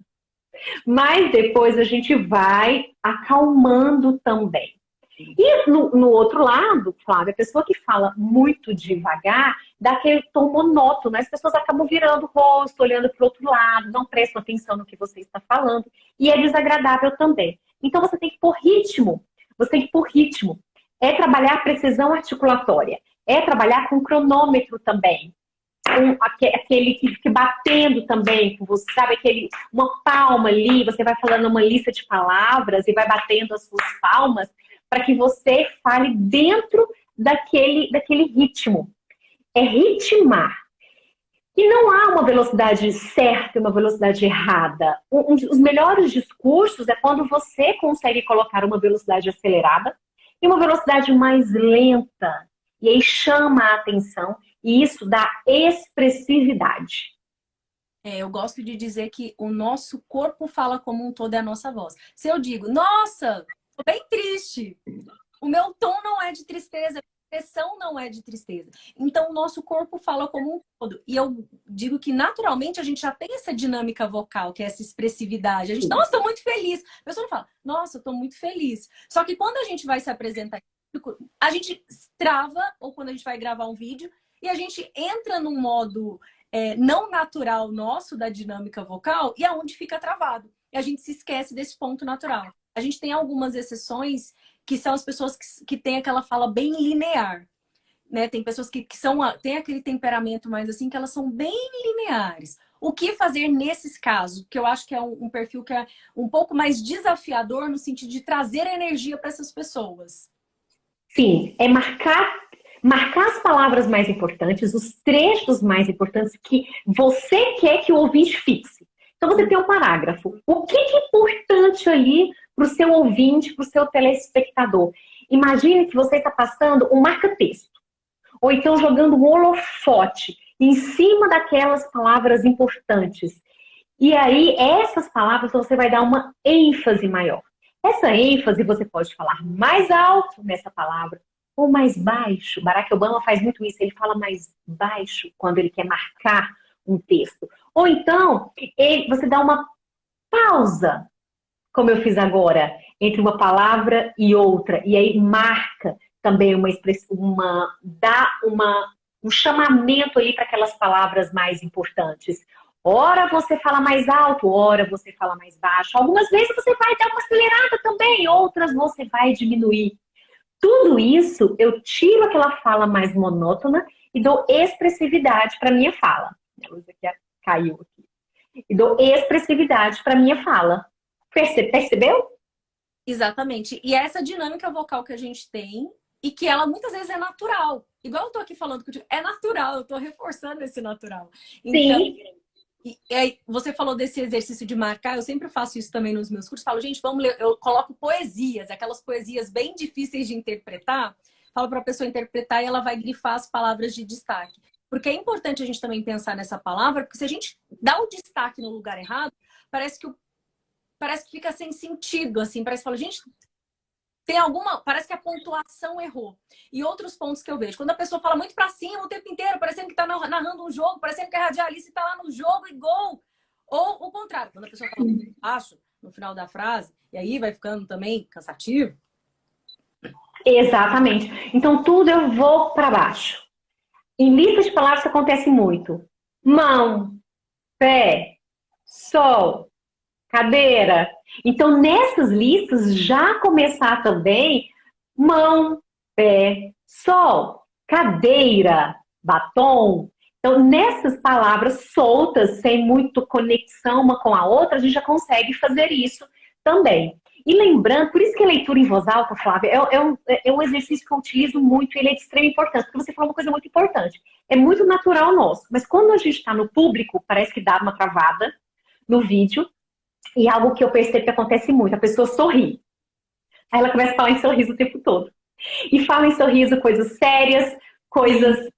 B: Mas depois a gente vai acalmando também. E no outro lado, Flávia, a pessoa que fala muito devagar dá aquele tom monótono. As pessoas acabam virando o rosto, olhando para o outro lado, não prestam atenção no que você está falando. E é desagradável também. Então você tem que pôr ritmo. Você tem que pôr ritmo. É trabalhar a precisão articulatória. É trabalhar com cronômetro também. Aquele que fica batendo também, você sabe, uma palma ali, você vai falando uma lista de palavras e vai batendo as suas palmas para que você fale dentro daquele ritmo. É ritmar. E não há uma velocidade certa e uma velocidade errada. Os melhores discursos é quando você consegue colocar uma velocidade acelerada e uma velocidade mais lenta. E aí chama a atenção e isso dá expressividade.
A: Eu gosto de dizer que o nosso corpo fala como um todo, é a nossa voz. Se eu digo, nossa, tô bem triste, o meu tom não é de tristeza, a expressão não é de tristeza. Então, o nosso corpo fala como um todo. E eu digo que, naturalmente, a gente já tem essa dinâmica vocal, que é essa expressividade. A gente, nossa, tô muito feliz. A pessoa não fala, nossa, eu tô muito feliz. Só que quando a gente vai se apresentar, a gente trava, ou quando a gente vai gravar um vídeo, e a gente entra num modo não natural nosso da dinâmica vocal, e aonde fica travado. E a gente se esquece desse ponto natural. A gente tem algumas exceções, que são as pessoas que têm aquela fala bem linear. Né? Tem pessoas que têm aquele temperamento mais assim, que elas são bem lineares. O que fazer nesses casos? Que eu acho que é um perfil que é um pouco mais desafiador no sentido de trazer energia para essas pessoas.
B: Sim, é marcar as palavras mais importantes, os trechos mais importantes que você quer que o ouvinte fixe. Então você tem um parágrafo. O que é importante ali para o seu ouvinte, para o seu telespectador. Imagine que você está passando um marca-texto, ou então jogando um holofote em cima daquelas palavras importantes. E aí, essas palavras você vai dar uma ênfase maior. Essa ênfase você pode falar mais alto nessa palavra ou mais baixo. Barack Obama faz muito isso, ele fala mais baixo quando ele quer marcar um texto. Ou então, você dá uma pausa, como eu fiz agora, entre uma palavra e outra, e aí marca também uma expressão, um chamamento aí para aquelas palavras mais importantes. Ora você fala mais alto, ora você fala mais baixo. Algumas vezes você vai dar uma acelerada também, outras você vai diminuir. Tudo isso eu tiro aquela fala mais monótona e dou expressividade para minha fala. A luz aqui caiu aqui. E dou expressividade para minha fala. Percebeu?
A: Exatamente. E é essa dinâmica vocal que a gente tem e que ela muitas vezes é natural. Igual eu tô aqui falando contigo, é natural, eu tô reforçando esse natural. Então,
B: Sim.
A: E aí, você falou desse exercício de marcar, eu sempre faço isso também nos meus cursos. Falo, gente, vamos ler. Eu coloco poesias, aquelas poesias bem difíceis de interpretar. Falo para a pessoa interpretar e ela vai grifar as palavras de destaque. Porque é importante a gente também pensar nessa palavra, porque se a gente dá o destaque no lugar errado, parece que fica sem sentido, assim. Parece que fala, gente, tem alguma... Parece que a pontuação errou. E outros pontos que eu vejo. Quando a pessoa fala muito pra cima o tempo inteiro, parecendo que tá narrando um jogo, parecendo que a radialista tá lá no jogo e gol. Ou o contrário, quando a pessoa fala muito baixo no final da frase, e aí vai ficando também cansativo.
B: Exatamente. Então, tudo eu vou para baixo. Em lista de palavras isso acontece muito. Mão, pé, sol, cadeira. Então, nessas listas, já começar também mão, pé, sol, cadeira, batom. Então, nessas palavras soltas, sem muito conexão uma com a outra, a gente já consegue fazer isso também. E lembrando, por isso que a leitura em voz alta, Flávia, é um exercício que eu utilizo muito, ele é de extrema importância, porque você fala uma coisa muito importante. É muito natural nosso, mas quando a gente está no público, parece que dá uma travada no vídeo, e algo que eu percebo que acontece muito, a pessoa sorri. Aí ela começa a falar em sorriso o tempo todo. E fala em sorriso coisas sérias, coisas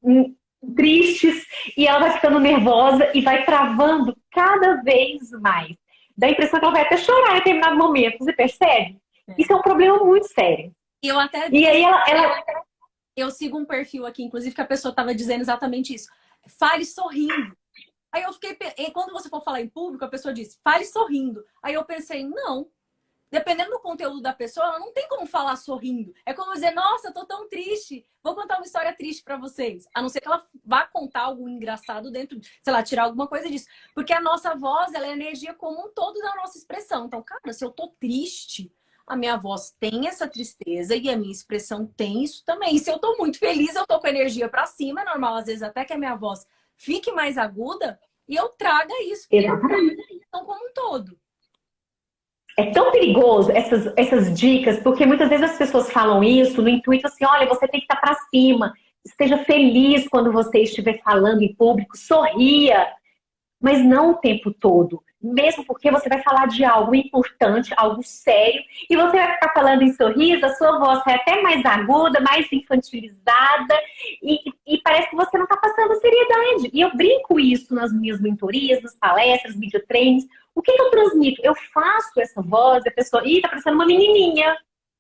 B: tristes, e ela vai ficando nervosa e vai travando cada vez mais. Dá a impressão que ela vai até chorar em determinado momento, você percebe? Isso é um problema muito sério.
A: Eu até
B: E aí
A: eu sigo um perfil aqui, inclusive, que a pessoa estava dizendo exatamente isso. Fale sorrindo. Aí eu fiquei... Quando você for falar em público, a pessoa disse, fale sorrindo. Aí eu pensei, não. Dependendo do conteúdo da pessoa, ela não tem como falar sorrindo. É como dizer, nossa, eu tô tão triste. Vou contar uma história triste pra vocês. A não ser que ela vá contar algo engraçado dentro, sei lá, tirar alguma coisa disso. Porque a nossa voz, ela é a energia como um todo da nossa expressão. Então, cara, se eu tô triste, a minha voz tem essa tristeza e a minha expressão tem isso também. E se eu tô muito feliz, eu tô com energia pra cima. É normal, às vezes, até que a minha voz fique mais aguda e eu traga isso. Então, como um todo.
B: é tão perigoso essas dicas, porque muitas vezes as pessoas falam isso no intuito assim, olha, você tem que estar para cima, esteja feliz quando você estiver falando em público, sorria, mas não o tempo todo. Mesmo porque você vai falar de algo importante, algo sério, e você vai ficar falando em sorriso, a sua voz é até mais aguda, mais infantilizada, e parece que você não está passando seriedade. E eu brinco isso nas minhas mentorias, nas palestras, videotreinos. O que eu transmito? Eu faço essa voz, a pessoa, ih, tá parecendo uma menininha.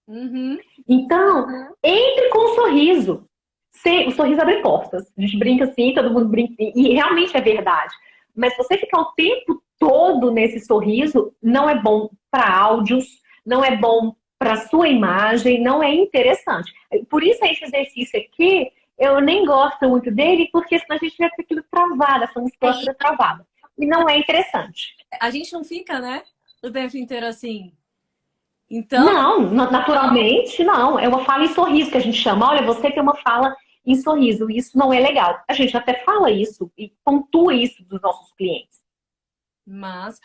A: Uhum.
B: Então, entre com um sorriso. O sorriso abre portas. A gente brinca assim, todo mundo brinca, e realmente é verdade. Mas você ficar o tempo todo nesse sorriso não é bom para áudios, não é bom para sua imagem, não é interessante. Por isso esse exercício aqui, eu nem gosto muito dele, porque senão a gente vai ter aquilo travado, essa musculatura travada. E não é interessante.
A: A gente não fica, né? O tempo inteiro assim. Então...
B: Não, naturalmente não. É uma fala em sorriso que a gente chama. Olha, você tem uma fala em sorriso. Isso não é legal. A gente até fala isso e pontua isso dos nossos clientes.
A: Mas,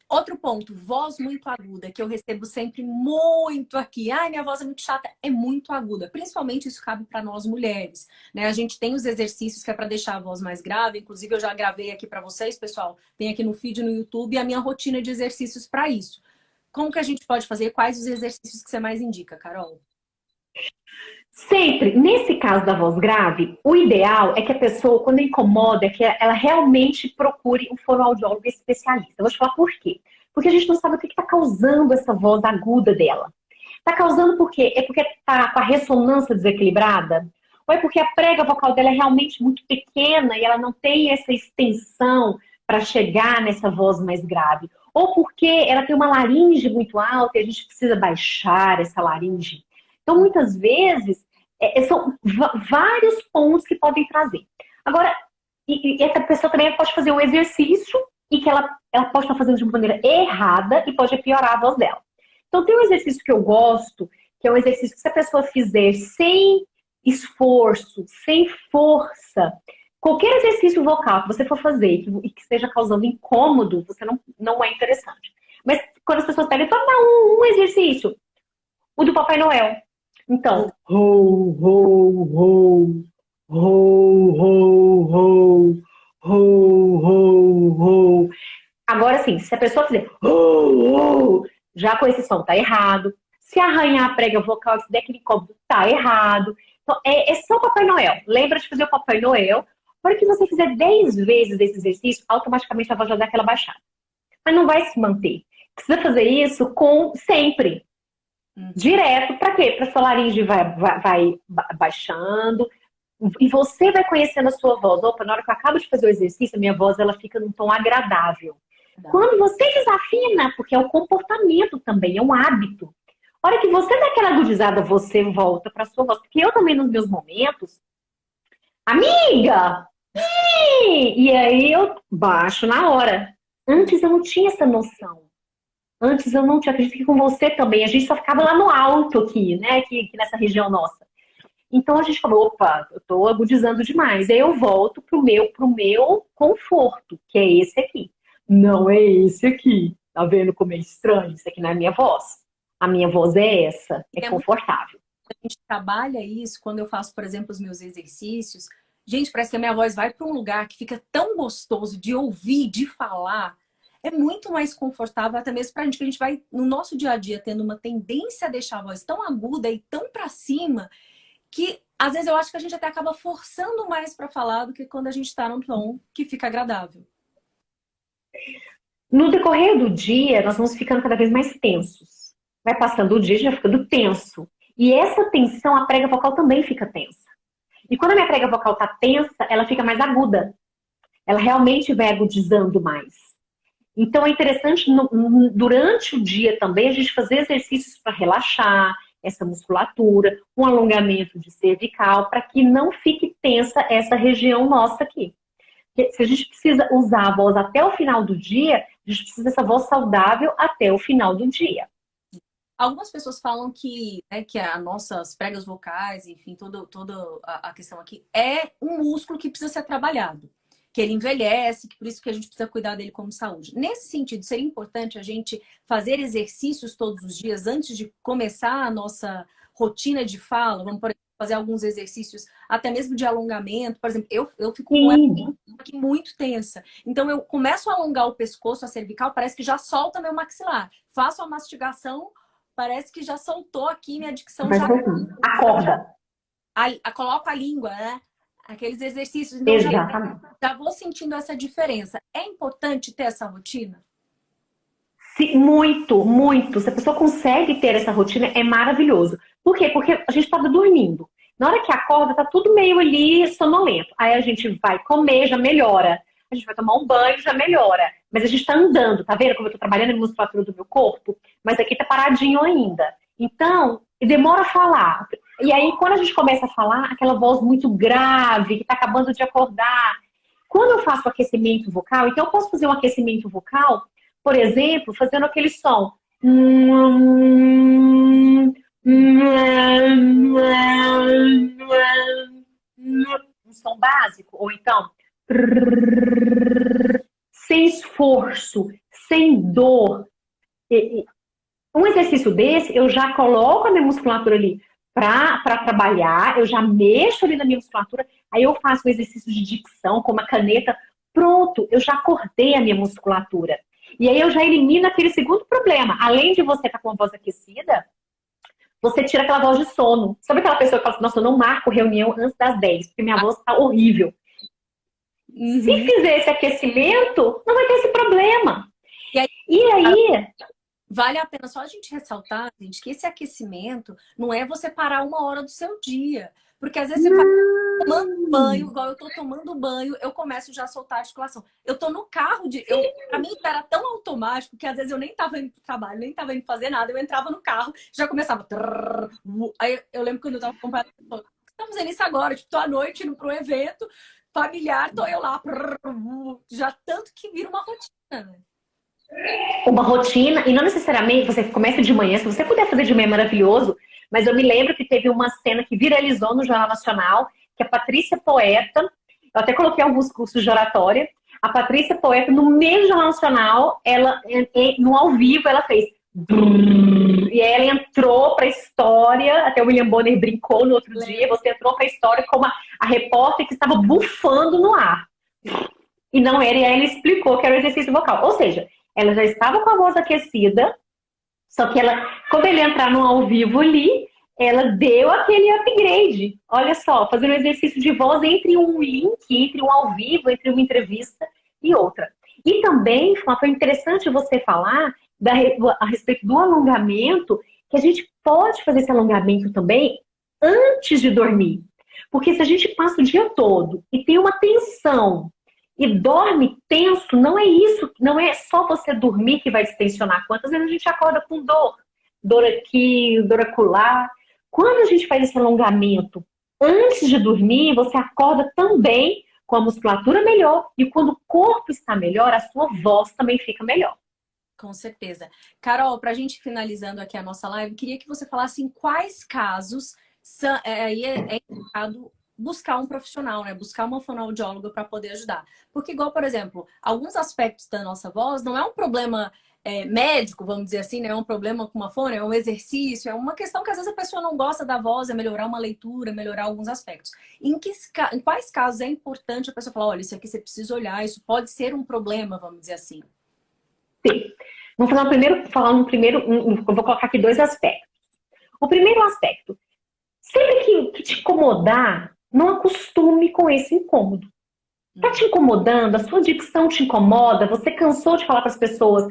A: outro ponto, voz muito aguda, que eu recebo sempre muito aqui. Ai, minha voz é muito chata. É muito aguda. Principalmente isso cabe para nós mulheres, né? A gente tem os exercícios que é para deixar a voz mais grave. Inclusive, eu já gravei aqui para vocês, pessoal. Tem aqui no feed no YouTube a minha rotina de exercícios para isso. como que a gente pode fazer? Quais os exercícios que você mais indica, Carol?
B: Sempre, nesse caso da voz grave, o ideal é que a pessoa, quando incomoda, é que ela realmente procure um fonoaudiólogo especialista. Eu vou te falar por quê. Porque a gente não sabe o que está causando essa voz aguda dela. Está causando por quê? É porque está com a ressonância desequilibrada? Ou é porque a prega vocal dela é realmente muito pequena e ela não tem essa extensão para chegar nessa voz mais grave? Ou porque ela tem uma laringe muito alta e a gente precisa baixar essa laringe? Então, muitas vezes, são vários pontos que podem trazer. Agora, e essa pessoa também pode fazer um exercício e que ela pode estar fazendo de uma maneira errada e pode piorar a voz dela. Então, tem um exercício que eu gosto, que é um exercício que se a pessoa fizer sem esforço, sem força, qualquer exercício vocal que você for fazer e que esteja causando incômodo, você não é interessante. Mas quando as pessoas pedem, fala, não, um exercício. O do Papai Noel. Então, ho, ho, ho, ho, ho, ho, ho, ho, ho. Agora sim, se a pessoa fizer ho, ho, já com esse som tá errado. Se arranhar a prega vocal, se der aquele incômodo, tá errado. Então, é só o Papai Noel. Lembra de fazer o Papai Noel. Para que você fizer 10 vezes esse exercício, automaticamente a voz já dá aquela baixada. Mas não vai se manter. Precisa fazer isso sempre. Direto, para quê? Para sua laringe vai baixando e você vai conhecendo a sua voz. Opa, na hora que eu acabo de fazer o exercício, a minha voz ela fica num tom agradável. Quando você desafina, porque é o comportamento também, é um hábito. A hora que você dá aquela agudizada, você volta para sua voz. Porque eu também, nos meus momentos, amiga! E aí eu baixo na hora. Antes eu não tinha essa noção. Antes eu não tinha, acredito que com você também. A gente só ficava lá no alto aqui, né? Aqui nessa região nossa. Então a gente falou, opa, eu tô agudizando demais. Aí eu volto pro meu conforto, que é esse aqui. Não é esse aqui. Tá vendo como é estranho? Isso aqui não é a minha voz. A minha voz é essa, é confortável.
A: A gente trabalha isso quando eu faço, por exemplo, os meus exercícios. Gente, parece que a minha voz vai para um lugar que fica tão gostoso de ouvir, de falar. É muito mais confortável, até mesmo pra gente, que a gente vai, no nosso dia a dia, tendo uma tendência a deixar a voz tão aguda e tão pra cima, que às vezes eu acho que a gente até acaba forçando mais pra falar do que quando a gente tá num tom que fica agradável.
B: No decorrer do dia, nós vamos ficando cada vez mais tensos. Vai passando o dia, a gente vai ficando tenso. E essa tensão, a prega vocal também fica tensa. E quando a minha prega vocal tá tensa, ela fica mais aguda. Ela realmente vai agudizando mais. Então é interessante durante o dia também a gente fazer exercícios para relaxar essa musculatura, um alongamento de cervical, para que não fique tensa essa região nossa aqui. Porque se a gente precisa usar a voz até o final do dia, a gente precisa dessa voz saudável até o final do dia.
A: Algumas pessoas falam que, né, que as nossas pregas vocais, enfim, toda a questão aqui, é um músculo que precisa ser trabalhado. Que ele envelhece, que por isso que a gente precisa cuidar dele como saúde. Nesse sentido, seria importante a gente fazer exercícios todos os dias antes de começar a nossa rotina de fala. Vamos, por exemplo, fazer alguns exercícios até mesmo de alongamento. Por exemplo, eu fico com ela aqui muito tensa. Então, eu começo a alongar o pescoço, a cervical, parece que já solta meu maxilar. Faço a mastigação, parece que já soltou aqui, minha dicção já...
B: Acorda.
A: Coloco a língua, né? Aqueles exercícios. Então já vou sentindo essa diferença. É importante ter essa rotina?
B: Sim, muito, muito. Se a pessoa consegue ter essa rotina, é maravilhoso. Por quê? Porque a gente estava dormindo. Na hora que acorda, tá tudo meio ali sonolento. Aí a gente vai comer, já melhora. A gente vai tomar um banho, já melhora. Mas a gente tá andando, tá vendo como eu tô trabalhando a musculatura do meu corpo? Mas aqui tá paradinho ainda. Então, demora a falar. E aí, quando a gente começa a falar, aquela voz muito grave, que tá acabando de acordar. Quando eu faço aquecimento vocal, então eu posso fazer um aquecimento vocal, por exemplo, fazendo aquele som. Um som básico. Ou então, sem esforço, sem dor. Um exercício desse, eu já coloco a minha musculatura ali para trabalhar, eu já mexo ali na minha musculatura, aí eu faço um exercício de dicção com uma caneta, pronto, eu já acordei a minha musculatura. E aí eu já elimino aquele segundo problema. Além de você estar com a voz aquecida, você tira aquela voz de sono. Sabe aquela pessoa que fala assim, nossa, eu não marco reunião antes das 10, porque minha voz está horrível. Se
A: Uhum.
B: fizer esse aquecimento, não vai ter esse problema.
A: E aí,
B: E aí,
A: vale a pena só a gente ressaltar, gente, que esse aquecimento não é você parar uma hora do seu dia. Porque às vezes você faz tomando banho, igual eu tô tomando banho, eu começo já a soltar a articulação. Eu tô no carro pra mim era tão automático que às vezes eu nem tava indo pro trabalho, nem tava indo fazer nada, eu entrava no carro, já começava. Aí eu lembro quando eu tava acompanhando, estamos fazendo isso agora, tipo, tô à noite indo pro evento familiar, tô eu lá, já tanto que vira uma rotina, né?
B: uma rotina, e não necessariamente você começa de manhã, se você puder fazer de manhã é maravilhoso, mas eu me lembro que teve uma cena que viralizou no Jornal Nacional, que a Patrícia Poeta, eu até coloquei alguns cursos de oratória, a Patrícia Poeta, no meio do Jornal Nacional, ela, no ao vivo, ela fez e aí ela entrou para a história, até o William Bonner brincou no outro dia, você entrou para a história como a repórter que estava bufando no ar. E não era, e aí ela explicou que era o exercício vocal. Ou seja, ela já estava com a voz aquecida, só que ela, quando ele entrar no ao vivo ali, ela deu aquele upgrade. Olha só, fazendo um exercício de voz entre um link, entre um ao vivo, entre uma entrevista e outra. E também, foi interessante você falar a respeito do alongamento, que a gente pode fazer esse alongamento também antes de dormir. Porque se a gente passa o dia todo e tem uma tensão e dorme tenso, não é isso, não é só você dormir que vai distensionar. Quantas vezes a gente acorda com dor? Dor aqui, dor acolá. Quando a gente faz esse alongamento antes de dormir, você acorda também com a musculatura melhor e quando o corpo está melhor, a sua voz também fica melhor.
A: Com certeza. Carol, para a gente finalizando aqui a nossa live, queria que você falasse em quais casos aí é indicado buscar um profissional, né? Buscar uma fonoaudióloga para poder ajudar. Porque, igual, por exemplo, alguns aspectos da nossa voz não é um problema médico, vamos dizer assim, né? É um problema com uma fono, é um exercício, é uma questão que às vezes a pessoa não gosta da voz, é melhorar uma leitura, melhorar alguns aspectos. Em quais casos é importante a pessoa falar, olha, isso aqui você precisa olhar, isso pode ser um problema, vamos dizer assim.
B: Sim. Vamos falar no primeiro, eu vou colocar aqui dois aspectos. O primeiro aspecto, sempre que te incomodar, não acostume com esse incômodo. Tá te incomodando? A sua dicção te incomoda? Você cansou de falar para as pessoas?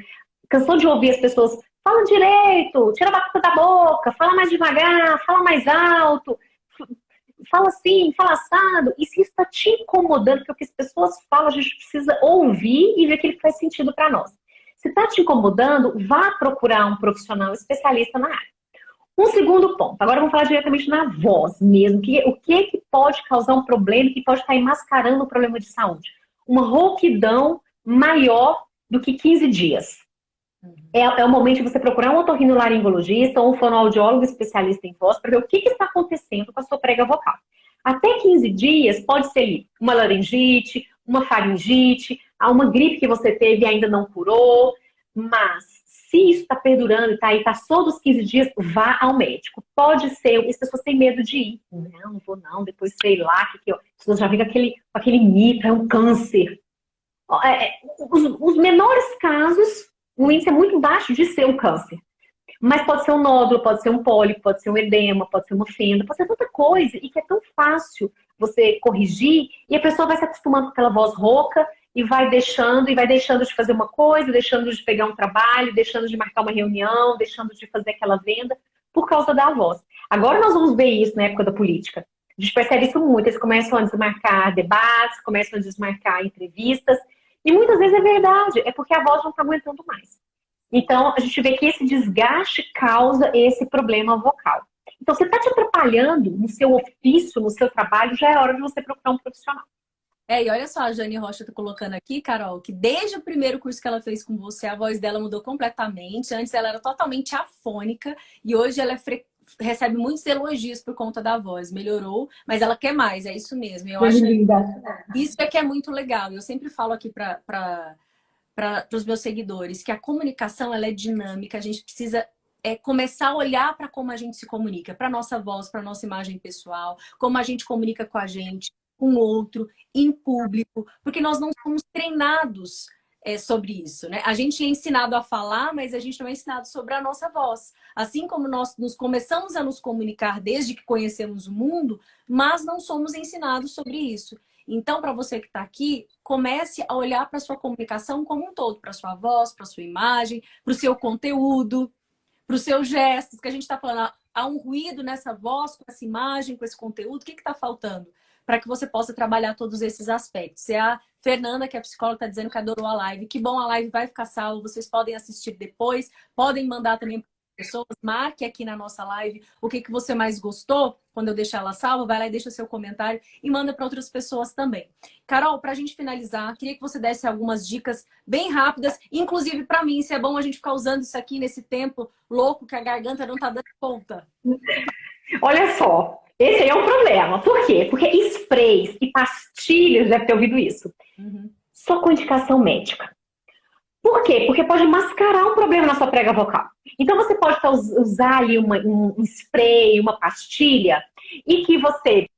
B: Cansou de ouvir as pessoas? Fala direito, tira a batata da boca, fala mais devagar, fala mais alto, fala assim, fala assado. E se isso está te incomodando, porque o que as pessoas falam, a gente precisa ouvir e ver aquilo que faz sentido para nós. Se está te incomodando, vá procurar um profissional especialista na área. Um segundo ponto, agora vamos falar diretamente na voz mesmo. O que pode causar um problema, que pode estar mascarando um problema de saúde? Uma rouquidão maior do que 15 dias. É o momento de você procurar um otorrinolaringologista ou um fonoaudiólogo especialista em voz para ver o que está acontecendo com a sua prega vocal. Até 15 dias pode ser uma laringite, uma faringite, uma gripe que você teve e ainda não curou, mas se isso está perdurando e passou dos 15 dias, vá ao médico. Pode ser, as pessoas têm medo de ir. Não vou não, depois sei lá, as pessoas já vêm com aquele mito, é um câncer. Os menores casos, o índice é muito baixo de ser um câncer. Mas pode ser um nódulo, pode ser um pólipo, pode ser um edema, pode ser uma fenda, pode ser tanta coisa e que é tão fácil você corrigir e a pessoa vai se acostumando com aquela voz rouca e vai deixando de fazer uma coisa, deixando de pegar um trabalho, deixando de marcar uma reunião, deixando de fazer aquela venda por causa da voz. Agora nós vamos ver isso na época da política. A gente percebe isso muito, eles começam a desmarcar debates, começam a desmarcar entrevistas e muitas vezes é verdade, é porque a voz não está aguentando mais. Então, a gente vê que esse desgaste causa esse problema vocal. Então, se está te atrapalhando no seu ofício, no seu trabalho, já é hora de você procurar um profissional.
A: E olha só, a Jane Rocha tá colocando aqui, Carol, que desde o primeiro curso que ela fez com você, a voz dela mudou completamente. Antes ela era totalmente afônica e hoje ela recebe muitos elogios por conta da voz. Melhorou, mas ela quer mais, é isso mesmo. Eu acho que isso é que é muito legal. Eu sempre falo aqui para os meus seguidores que a comunicação ela é dinâmica, a gente precisa começar a olhar para como a gente se comunica, para nossa voz, para nossa imagem pessoal, como a gente comunica com a gente, com o outro, em público, porque nós não somos treinados sobre isso, né? A gente é ensinado a falar, mas a gente não é ensinado sobre a nossa voz. Assim como nós começamos a nos comunicar desde que conhecemos o mundo, mas não somos ensinados sobre isso. Então, para você que está aqui, comece a olhar para a sua comunicação como um todo, para a sua voz, para a sua imagem, para o seu conteúdo, para os seus gestos, que a gente está falando, há um ruído nessa voz, com essa imagem, com esse conteúdo, o que está faltando? Para que você possa trabalhar todos esses aspectos. É a Fernanda, que é psicóloga, está dizendo que adorou a live. Que bom, a live vai ficar salva, vocês podem assistir depois, podem mandar também para pessoas, marque aqui na nossa live o que você mais gostou, quando eu deixar ela salva, vai lá e deixa seu comentário e manda para outras pessoas também. Carol, para a gente finalizar, queria que você desse algumas dicas bem rápidas, inclusive para mim, se é bom a gente ficar usando isso aqui nesse tempo louco que a garganta não está dando conta.
B: Olha só, esse aí é um problema. Por quê? Porque sprays e pastilhas, deve ter ouvido isso, só com indicação médica. Por quê? Porque pode mascarar um problema na sua prega vocal. Então você pode usar ali um spray, uma pastilha, e que você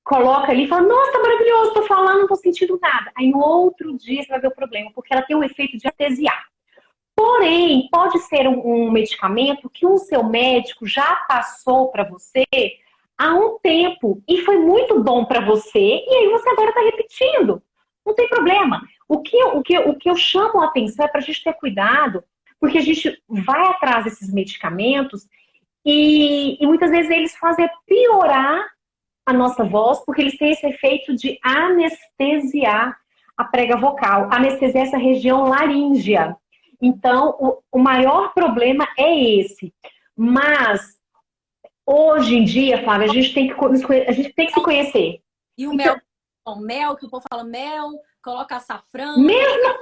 B: coloca ali e fala, nossa, tá maravilhoso, tô falando, não tô sentindo nada. Aí no outro dia você vai ver o problema, porque ela tem um efeito de anestesiar. Porém, pode ser um medicamento que o seu médico já passou para você há um tempo e foi muito bom para você, e aí você agora está repetindo. Não tem problema. O que eu chamo a atenção é para a gente ter cuidado, porque a gente vai atrás desses medicamentos e muitas vezes eles fazem piorar a nossa voz, porque eles têm esse efeito de anestesiar a prega vocal, anestesiar essa região laríngea. Então, o maior problema é esse. Mas, hoje em dia, Flávia, a gente tem que se conhecer.
A: E o mel, mel, que o povo fala mel, coloca açafrão.
B: Mesmo,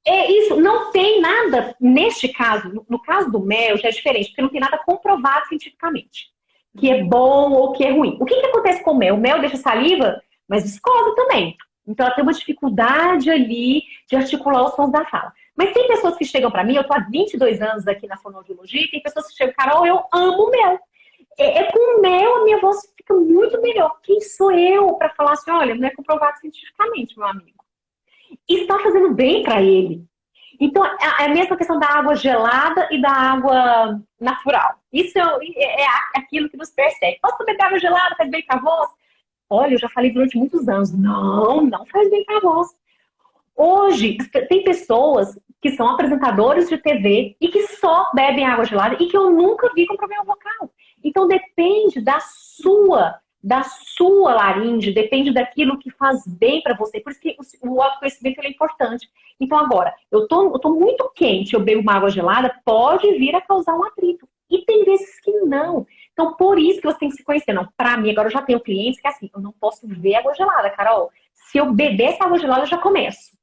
B: é isso, não tem nada, neste caso, no caso do mel, já é diferente, porque não tem nada comprovado cientificamente, que é bom ou que é ruim. O que acontece com o mel? O mel deixa saliva, mas viscosa também. Então, ela tem uma dificuldade ali de articular os sons da fala. Mas tem pessoas que chegam para mim, eu tô há 22 anos aqui na fonoaudiologia, e tem pessoas que chegam, Carol, eu amo mel. Com mel a minha voz fica muito melhor. Quem sou eu para falar assim, olha, não é comprovado cientificamente, meu amigo. E está fazendo bem para ele. Então, é a mesma questão da água gelada e da água natural. Isso é aquilo que nos persegue. Posso beber água gelada, faz bem para a voz? Olha, eu já falei durante muitos anos. Não faz bem para a voz. Hoje, tem pessoas que são apresentadores de TV e que só bebem água gelada e que eu nunca vi com problema vocal. Então, depende da sua laringe, depende daquilo que faz bem para você. Por isso que o autoconhecimento é importante. Então, agora, eu tô muito quente, eu bebo uma água gelada, pode vir a causar um atrito. E tem vezes que não. Então, por isso que você tem que se conhecer. Não, para mim, agora eu já tenho clientes que é assim, eu não posso ver água gelada, Carol. Se eu beber essa água gelada, eu já começo.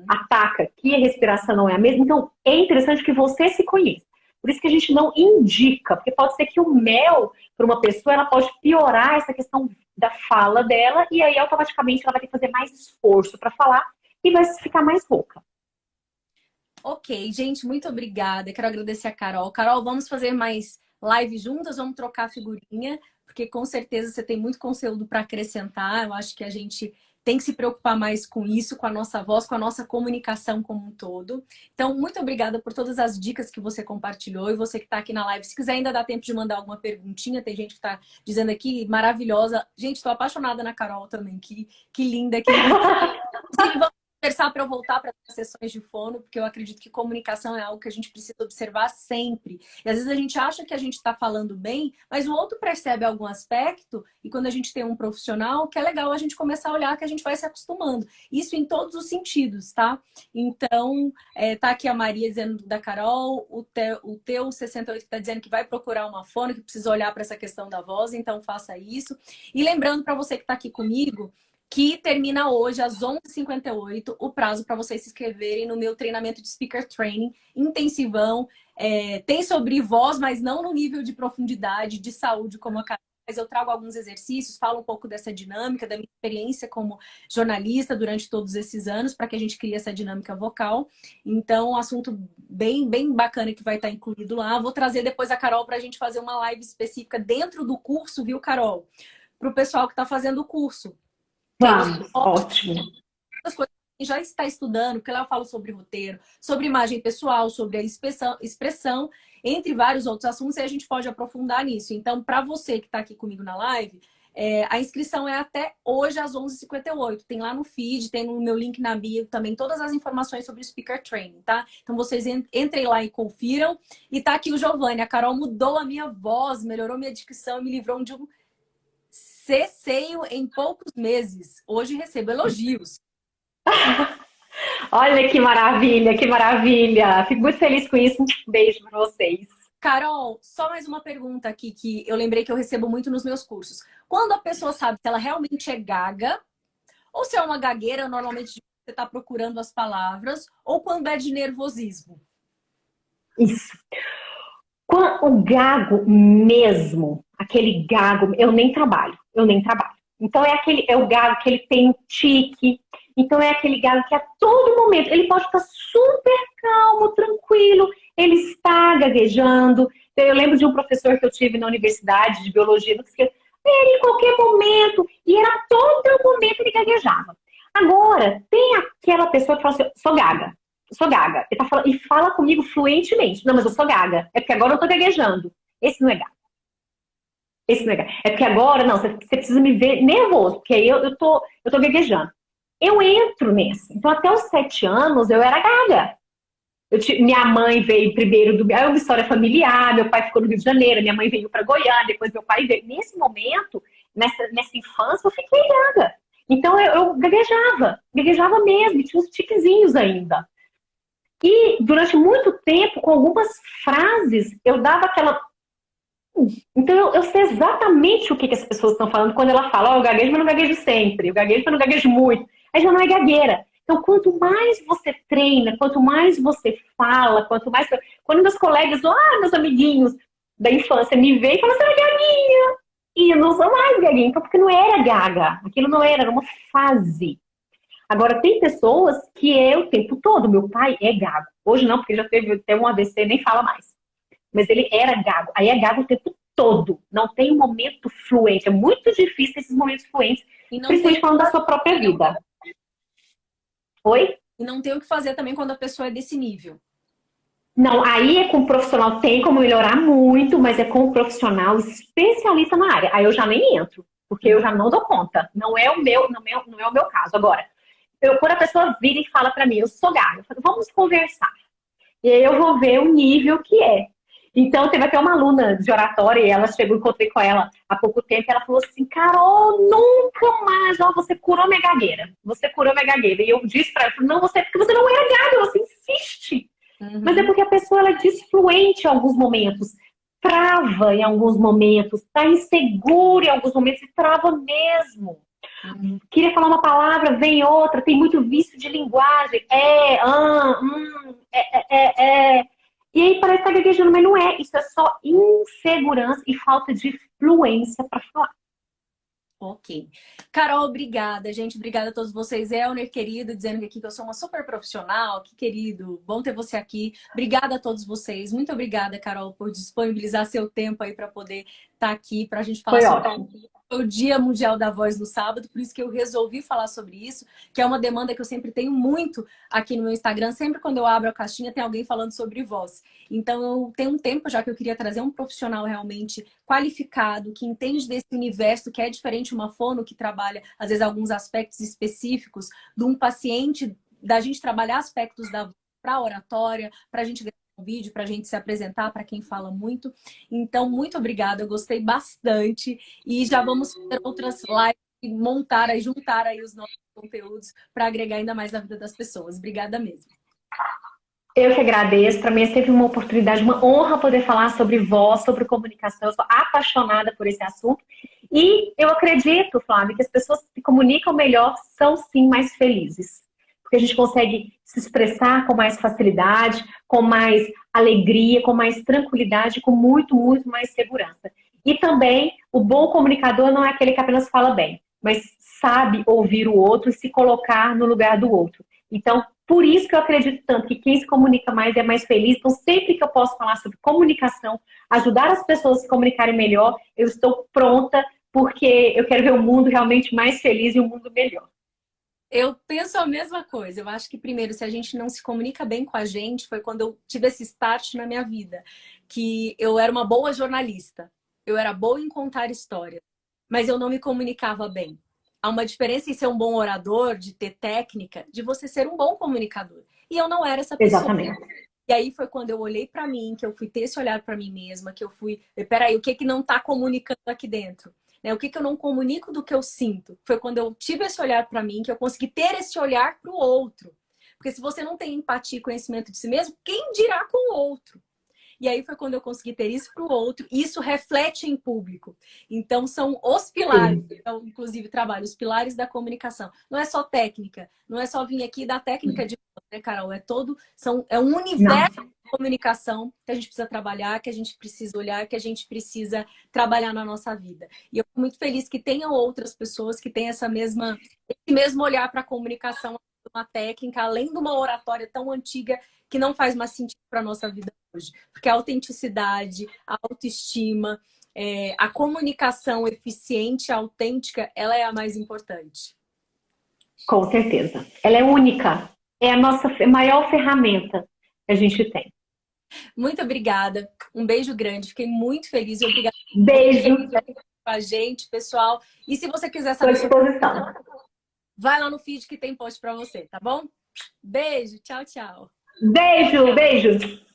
B: Ataca, que a respiração não é a mesma. Então, é interessante que você se conheça. Por isso que a gente não indica, porque pode ser que o mel, para uma pessoa, ela pode piorar essa questão da fala dela, e aí automaticamente ela vai ter que fazer mais esforço para falar e vai ficar mais rouca.
A: Ok, gente, muito obrigada. Quero agradecer a Carol. Carol, vamos fazer mais lives juntas, vamos trocar figurinha, porque com certeza você tem muito conteúdo para acrescentar. Eu acho que a gente tem que se preocupar mais com isso, com a nossa voz, com a nossa comunicação como um todo. Então, muito obrigada por todas as dicas que você compartilhou. E você que está aqui na live, se quiser ainda dá tempo de mandar alguma perguntinha. Tem gente que está dizendo aqui, maravilhosa. Gente, estou apaixonada na Carol também. Que linda, que linda. Vamos conversar para eu voltar para as sessões de fono, porque eu acredito que comunicação é algo que a gente precisa observar sempre. E às vezes a gente acha que a gente está falando bem, mas o outro percebe algum aspecto, e quando a gente tem um profissional, que é legal a gente começar a olhar, que a gente vai se acostumando. Isso em todos os sentidos, tá? Então, tá aqui a Maria dizendo da Carol, o teu 68 está dizendo que vai procurar uma fono, que precisa olhar para essa questão da voz, então faça isso. E lembrando para você que está aqui comigo, que termina hoje às 11h58 o prazo para vocês se inscreverem no meu treinamento de Speaker Training intensivão. Tem sobre voz, mas não no nível de profundidade, de saúde como a Carol. Mas eu trago alguns exercícios, falo um pouco dessa dinâmica, da minha experiência como jornalista durante todos esses anos, para que a gente crie essa dinâmica vocal. Então, um assunto bem bacana que vai estar incluído lá. Vou trazer depois a Carol para a gente fazer uma live específica dentro do curso, viu, Carol? Para o pessoal que está fazendo o curso.
B: Vamos, ótimo.
A: As coisas já está estudando, porque lá eu falo sobre roteiro, sobre imagem pessoal, sobre a expressão, entre vários outros assuntos, e a gente pode aprofundar nisso. Então, para você que está aqui comigo na live, a inscrição é até hoje às 11h58. Tem lá no feed, tem no meu link na bio também todas as informações sobre o Speaker Training, tá? Então vocês entrem lá e confiram. E tá aqui o Giovanni. A Carol mudou a minha voz, melhorou minha dicção e me livrou de um ceceio em poucos meses. Hoje recebo elogios.
B: Olha que maravilha, que maravilha. Fico muito feliz com isso. Um beijo para vocês.
A: Carol, só mais uma pergunta aqui que eu lembrei que eu recebo muito nos meus cursos. Quando a pessoa sabe se ela realmente é gaga, ou se é uma gagueira, normalmente você está procurando as palavras, ou quando é de nervosismo?
B: Isso. O gago mesmo, aquele gago, eu nem trabalho. Então é o gago que ele tem um tique. Então é aquele gago que a todo momento, ele pode estar super calmo, tranquilo, ele está gaguejando. Eu lembro de um professor que eu tive na universidade de biologia, ele em qualquer momento, e era todo momento ele gaguejava. Agora, tem aquela pessoa que fala assim, sou gaga. Ele tá falando, e fala comigo fluentemente. Não, mas eu sou gaga. É porque agora eu tô gaguejando. Esse não é gaga. É porque agora, não, você precisa me ver nervoso, porque aí eu tô gaguejando. Eu entro nesse. Então, até os 7 anos, eu era gaga. Minha mãe veio primeiro é uma história familiar, meu pai ficou no Rio de Janeiro, minha mãe veio para Goiânia, depois meu pai veio. Nesse momento, nessa infância, eu fiquei gaga. Então, eu gaguejava mesmo, tinha uns tiquezinhos ainda. E, durante muito tempo, com algumas frases, eu dava aquela... Então, eu sei exatamente o que as pessoas estão falando quando ela fala, eu gaguejo, mas não gaguejo sempre, eu gaguejo, mas não gaguejo muito. Aí já não é gagueira. Então, quanto mais você treina, quanto mais você fala, quanto mais... Quando meus colegas, meus amiguinhos da infância me veem e falam, você é gaguinha. E eu não sou mais gaguinha, então, porque não era gaga. Aquilo não era uma fase. Agora, tem pessoas que é o tempo todo. Meu pai é gago. Hoje não, porque já teve até um AVC, nem fala mais. Mas ele era gago. Aí é gago o tempo todo. Não tem um momento fluente. É muito difícil esses momentos fluentes, principalmente falando da sua própria vida. Oi?
A: E não tem o que fazer também quando a pessoa é desse nível.
B: Não, aí é com um profissional, tem como melhorar muito, mas é com um profissional especialista na área. Aí eu já nem entro, porque eu já não dou conta. Não é o meu caso. Agora, quando a pessoa vira e fala pra mim, eu sou gaga, eu falo, vamos conversar. E aí eu vou ver o nível que é. Então, teve até uma aluna de oratória, e ela chegou, encontrei com ela há pouco tempo, e ela falou assim, Carol, nunca mais, você curou minha gagueira. E eu disse pra ela, não, porque você não era gaga, você insiste. Uhum. Mas é porque a pessoa ela é desfluente em alguns momentos, trava em alguns momentos, tá insegura em alguns momentos e trava mesmo. Uhum. Queria falar uma palavra, vem outra, tem muito vício de linguagem, E aí parece que tá gaguejando, mas não é. Isso é só insegurança e falta de fluência para falar.
A: Ok. Carol, obrigada, gente. Obrigada a todos vocês. Elner, querido, dizendo aqui que eu sou uma super profissional. Que querido. Bom ter você aqui. Obrigada a todos vocês. Muito obrigada, Carol, por disponibilizar seu tempo aí para poder estar aqui, para a gente falar sobre o Dia Mundial da Voz no sábado. Por isso que eu resolvi falar sobre isso, que é uma demanda que eu sempre tenho muito aqui no meu Instagram. Sempre quando eu abro a caixinha, tem alguém falando sobre voz. Então, eu tenho um tempo já que eu queria trazer um profissional realmente qualificado, que entende desse universo, que é diferente uma fono que trabalha, às vezes, alguns aspectos específicos de um paciente, da gente trabalhar aspectos da para oratória, para a gente gravar um vídeo, para a gente se apresentar, para quem fala muito. Então, muito obrigada, eu gostei bastante. E já vamos fazer outras lives e juntar aí os nossos conteúdos para agregar ainda mais na vida das pessoas. Obrigada mesmo.
B: Eu que agradeço, para mim é sempre uma oportunidade, uma honra poder falar sobre voz, sobre comunicação. Eu sou apaixonada por esse assunto. E eu acredito, Flávia, que as pessoas que se comunicam melhor são sim mais felizes. Porque a gente consegue se expressar com mais facilidade, com mais alegria, com mais tranquilidade, com muito, muito mais segurança. E também, o bom comunicador não é aquele que apenas fala bem, mas sabe ouvir o outro e se colocar no lugar do outro. Então, por isso que eu acredito tanto que quem se comunica mais é mais feliz. Então, sempre que eu posso falar sobre comunicação, ajudar as pessoas a se comunicarem melhor, eu estou pronta, porque eu quero ver o mundo realmente mais feliz e um mundo melhor.
A: Eu penso a mesma coisa. Eu acho que, primeiro, se a gente não se comunica bem com a gente, foi quando eu tive esse start na minha vida. Que eu era uma boa jornalista. Eu era boa em contar histórias. Mas eu não me comunicava bem. Há uma diferença em ser um bom orador, de ter técnica, de você ser um bom comunicador. E eu não era essa pessoa.
B: Exatamente.
A: E aí foi quando eu olhei pra mim, que eu fui ter esse olhar pra mim mesma, que eu fui, peraí, o que que não tá comunicando aqui dentro? Né? O que que eu não comunico do que eu sinto? Foi quando eu tive esse olhar pra mim, que eu consegui ter esse olhar pro outro. Porque se você não tem empatia e conhecimento de si mesmo, quem dirá com o outro? E aí foi quando eu consegui ter isso para o outro, e isso reflete em público. Então, são os pilares,
B: Sim.
A: eu, inclusive, trabalho, os pilares da comunicação. Não é só técnica, não é só vir aqui da técnica de, né, Carol? É todo, é um
B: Não,
A: universo de comunicação que a gente precisa trabalhar, que a gente precisa olhar, que a gente precisa trabalhar na nossa vida. E eu fico muito feliz que tenham outras pessoas que têm esse mesmo olhar para a comunicação, uma técnica, além de uma oratória tão antiga que não faz mais sentido para a nossa vida hoje. Porque a autenticidade, a autoestima, a comunicação eficiente, autêntica, ela é a mais importante.
B: com certeza. Ela é única. É a nossa maior ferramenta que a gente tem.
A: Muito obrigada. Um beijo grande. Fiquei muito feliz. Obrigada
B: Beijo.
A: com a gente, pessoal. E se você quiser
B: Estou à
A: saber sobre,
B: disposição.
A: vai lá no feed que tem post para você, tá bom? Beijo. Tchau, tchau.
B: Beijo, beijo.